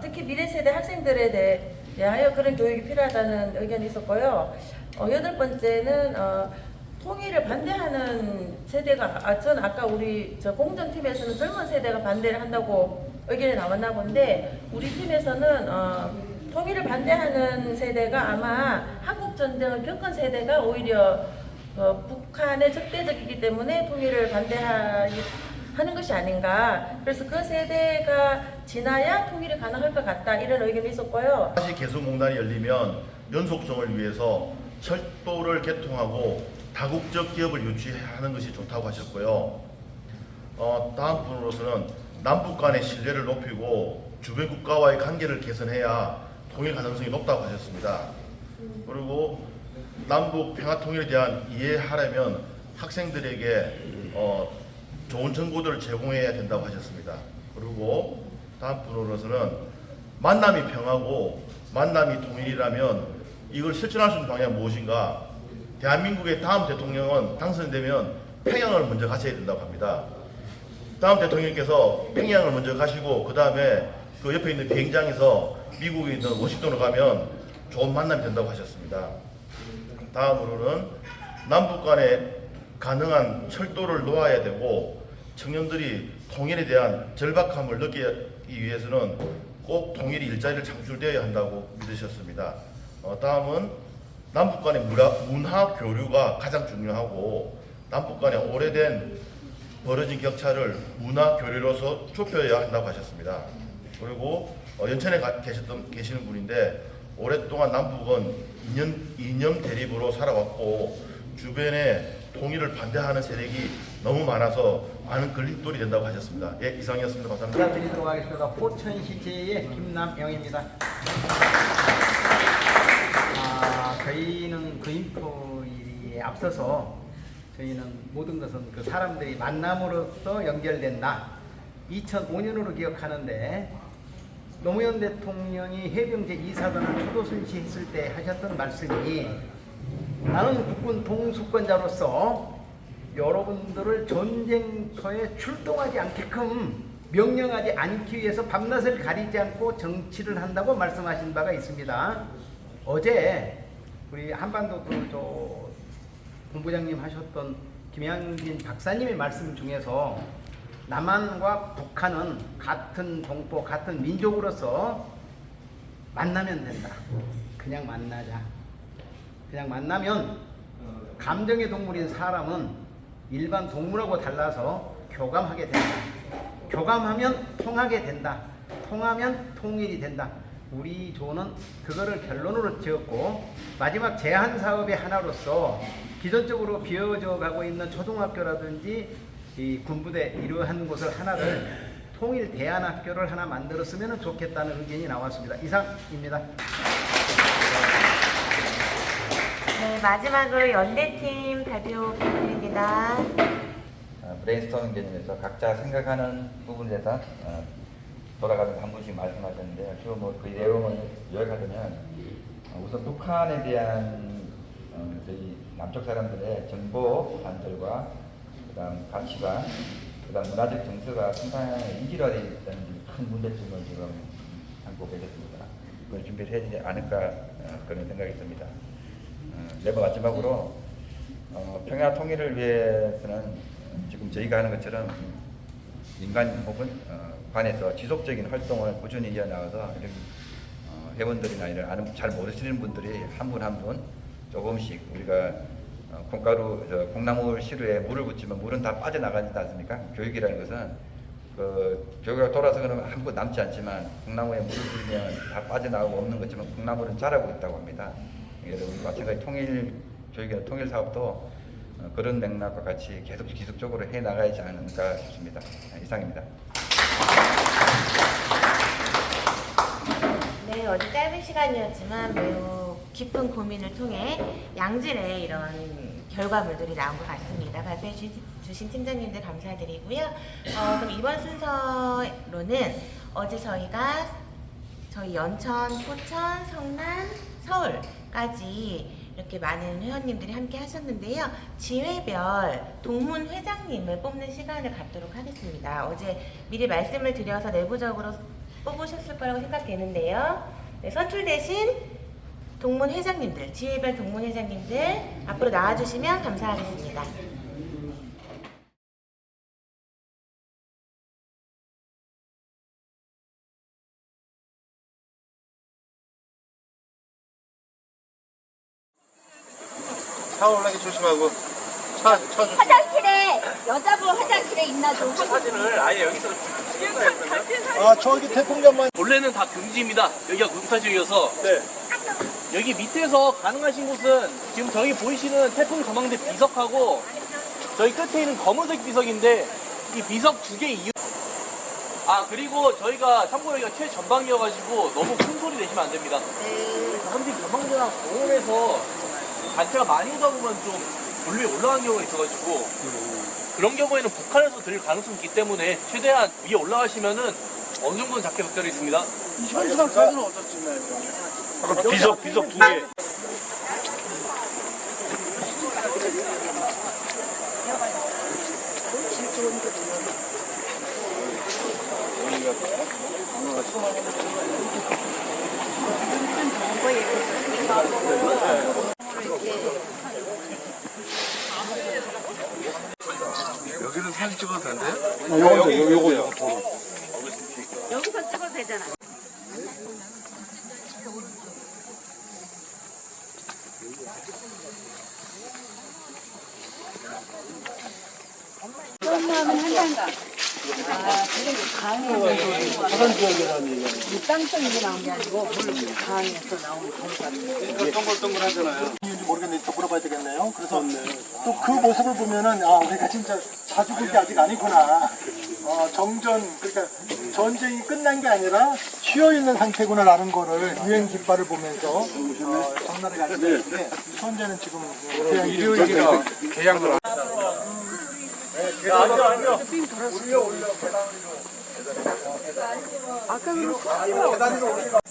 특히 미래 세대 학생들에 대하여 그런 교육이 필요하다는 의견이 있었고요. 여덟 번째는 통일을 반대하는 세대가, 전 아까 우리 공정팀에서는 젊은 세대가 반대를 한다고 의견이 나왔나 본데, 우리 팀에서는 통일을 반대하는 세대가 아마 한국전쟁을 겪은 세대가 오히려 북한에 적대적이기 때문에 통일을 반대하는 것이 아닌가. 그래서 그 세대가 지나야 통일이 가능할 것 같다, 이런 의견이 있었고요. 다시 개성공단이 열리면 연속성을 위해서 철도를 개통하고 다국적 기업을 유치하는 것이 좋다고 하셨고요. 다음 분으로서는 남북 간의 신뢰를 높이고 주변 국가와의 관계를 개선해야 통일 가능성이 높다고 하셨습니다. 그리고 남북 평화 통일에 대한 이해하려면 학생들에게 좋은 정보들을 제공해야 된다고 하셨습니다. 그리고 다음 분으로서는 만남이 평화고 만남이 통일이라면 이걸 실천할 수 있는 방향이 무엇인가, 대한민국의 다음 대통령은 당선되면 평양을 먼저 가셔야 된다고 합니다. 다음 대통령께서 평양을 먼저 가시고 그 다음에 그 옆에 있는 비행장에서 미국에 있는 워싱턴으로 가면 좋은 만남이 된다고 하셨습니다. 다음으로는 남북 간에 가능한 철도를 놓아야 되고 청년들이 통일에 대한 절박함을 느끼기 위해서는 꼭 통일이 일자리를 창출되어야 한다고 믿으셨습니다. 다음은 남북 간의 문화 교류가 가장 중요하고 남북 간의 오래된 벌어진 격차를 문화 교류로서 좁혀야 한다고 하셨습니다. 그리고 연천에 계시는 분인데 오랫동안 남북은 이념 대립으로 살아왔고 주변에 통일을 반대하는 세력이 너무 많아서 많은 걸림돌이 된다고 하셨습니다. 예, 이상이었습니다. 감사합니다. 인사드리도록 하겠습니다. 포천시제의 김남영입니다. 저희는 그 인포일에 앞서서 저희는 모든 것은 그 사람들이 만남으로써 연결된다. 2005년으로 기억하는데 노무현 대통령이 해병제 2사단을 초도순시했을 때 하셨던 말씀이 나는 국군 동수권자로서 여러분들을 전쟁터에 출동하지 않게끔 명령하지 않기 위해서 밤낮을 가리지 않고 정치를 한다고 말씀하신 바가 있습니다. 어제 우리 한반도 본부장님 하셨던 김양진 박사님의 말씀 중에서 남한과 북한은 같은 동포, 같은 민족으로서 만나면 된다. 그냥 만나자. 그냥 만나면 감정의 동물인 사람은 일반 동물하고 달라서 교감하게 된다. 교감하면 통하게 된다. 통하면 통일이 된다. 우리 조는 그거를 결론으로 지었고 마지막 제한 사업의 하나로서 기존적으로 비어져 가고 있는 초등학교라든지 이 군부대 이러한 곳을 하나를 통일 대안학교를 하나 만들었으면 좋겠다는 의견이 나왔습니다. 이상입니다. 네, 마지막으로 연대팀 발표 부탁드립니다. 브레인스토밍 개념에서 각자 생각하는 부분에 대해서 돌아가면서 한 분씩 말씀하셨는데요. 주로 그 내용을 요약하자면 우선 북한에 대한 저희 남쪽 사람들의 정보 관절과 그다음 가치관, 그다음 문화적 정서가 상당히 이질화되어 있다는 큰 문제점을 지금 안고 계셨습니다. 그걸 준비를 해야 되지 않을까 그런 생각이 듭니다. 네번 마지막으로 평야 통일을 위해서는 지금 저희가 하는 것처럼 민간 혹은 관에서 지속적인 활동을 꾸준히 이어나가서 이런 회원들이나 이런 잘 모르시는 분들이 한 분 한 분 조금씩 우리가 콩나물 시루에 물을 붓지만 물은 다 빠져나가지 않습니까? 교육이라는 것은 그 교육을 돌아서 그러면 아무것도 남지 않지만 콩나물에 물을 부으면 다 빠져나가고 없는 것지만 콩나물은 자라고 있다고 합니다. 여러분 마찬가지 통일 교육이나 통일 사업도 그런 맥락과 같이 계속 지속적으로 해 나가야지 않을까 싶습니다. 이상입니다. 네, 어제 짧은 시간이었지만 매우 깊은 고민을 통해 양질의 이런 결과물들이 나온 것 같습니다. 발표해 주신 팀장님들 감사드리고요. 그럼 이번 순서로는 어제 저희 연천, 포천, 성남, 서울까지 이렇게 많은 회원님들이 함께 하셨는데요. 지회별 동문 회장님을 뽑는 시간을 갖도록 하겠습니다. 어제 미리 말씀을 드려서 내부적으로 뽑으셨을 거라고 생각되는데요. 네, 선출되신 동문 회장님들, 지회별 동문 회장님들 앞으로 나와주시면 감사하겠습니다. 차 올라기 조심하고 차 화장실에 여자분 화장실에 있나 좀 사진을 아예 여기서 찍은 거예요, 그러면? 저기 태풍전만 원래는 다 금지입니다. 여기가 군사지역이어서. 네. 여기 밑에서 가능하신 곳은 지금 저기 보이시는 태풍 전망대 비석하고 저희 끝에 있는 검은색 비석인데 이 비석 두 개 이유. 그리고 저희가 참고로 여기가 최전방이어가지고 너무 큰 소리 내시면 안 됩니다. 한빛 전망대나 공원에서 단체가 많이 오다 보면 좀 볼륨이 올라간 경우가 있어가지고 그런 경우에는 북한에서 들릴 가능성이 있기 때문에 최대한 위에 올라가시면은 어느 정도는 작게 벽돌이 있습니다. 현수막 사진은 어떻습니까? 비석 두 개. 여기는 사진 찍어도 된대요? 요거요. 여기서 찍어도 되잖아. 처음하면 한단가. 지금 강에서 이 땅속에서 나온 게 아니고 강에서 나온 거. 동글동글하잖아요. 모르겠는데 또 물어봐야 되겠네요. 그래서 또 그 모습을 보면은 아 우리가 진짜 자주 볼 게 아직 아니구나. 정전 그러니까 전쟁이 끝난 게 아니라 쉬어 있는 상태구나라는 거를 유엔 깃발을 보면서 전날을 가지고 있는데 현재는 지금 일요일이라 개양을 앉아. 올려 계단으로. 아까 계단으로 올려.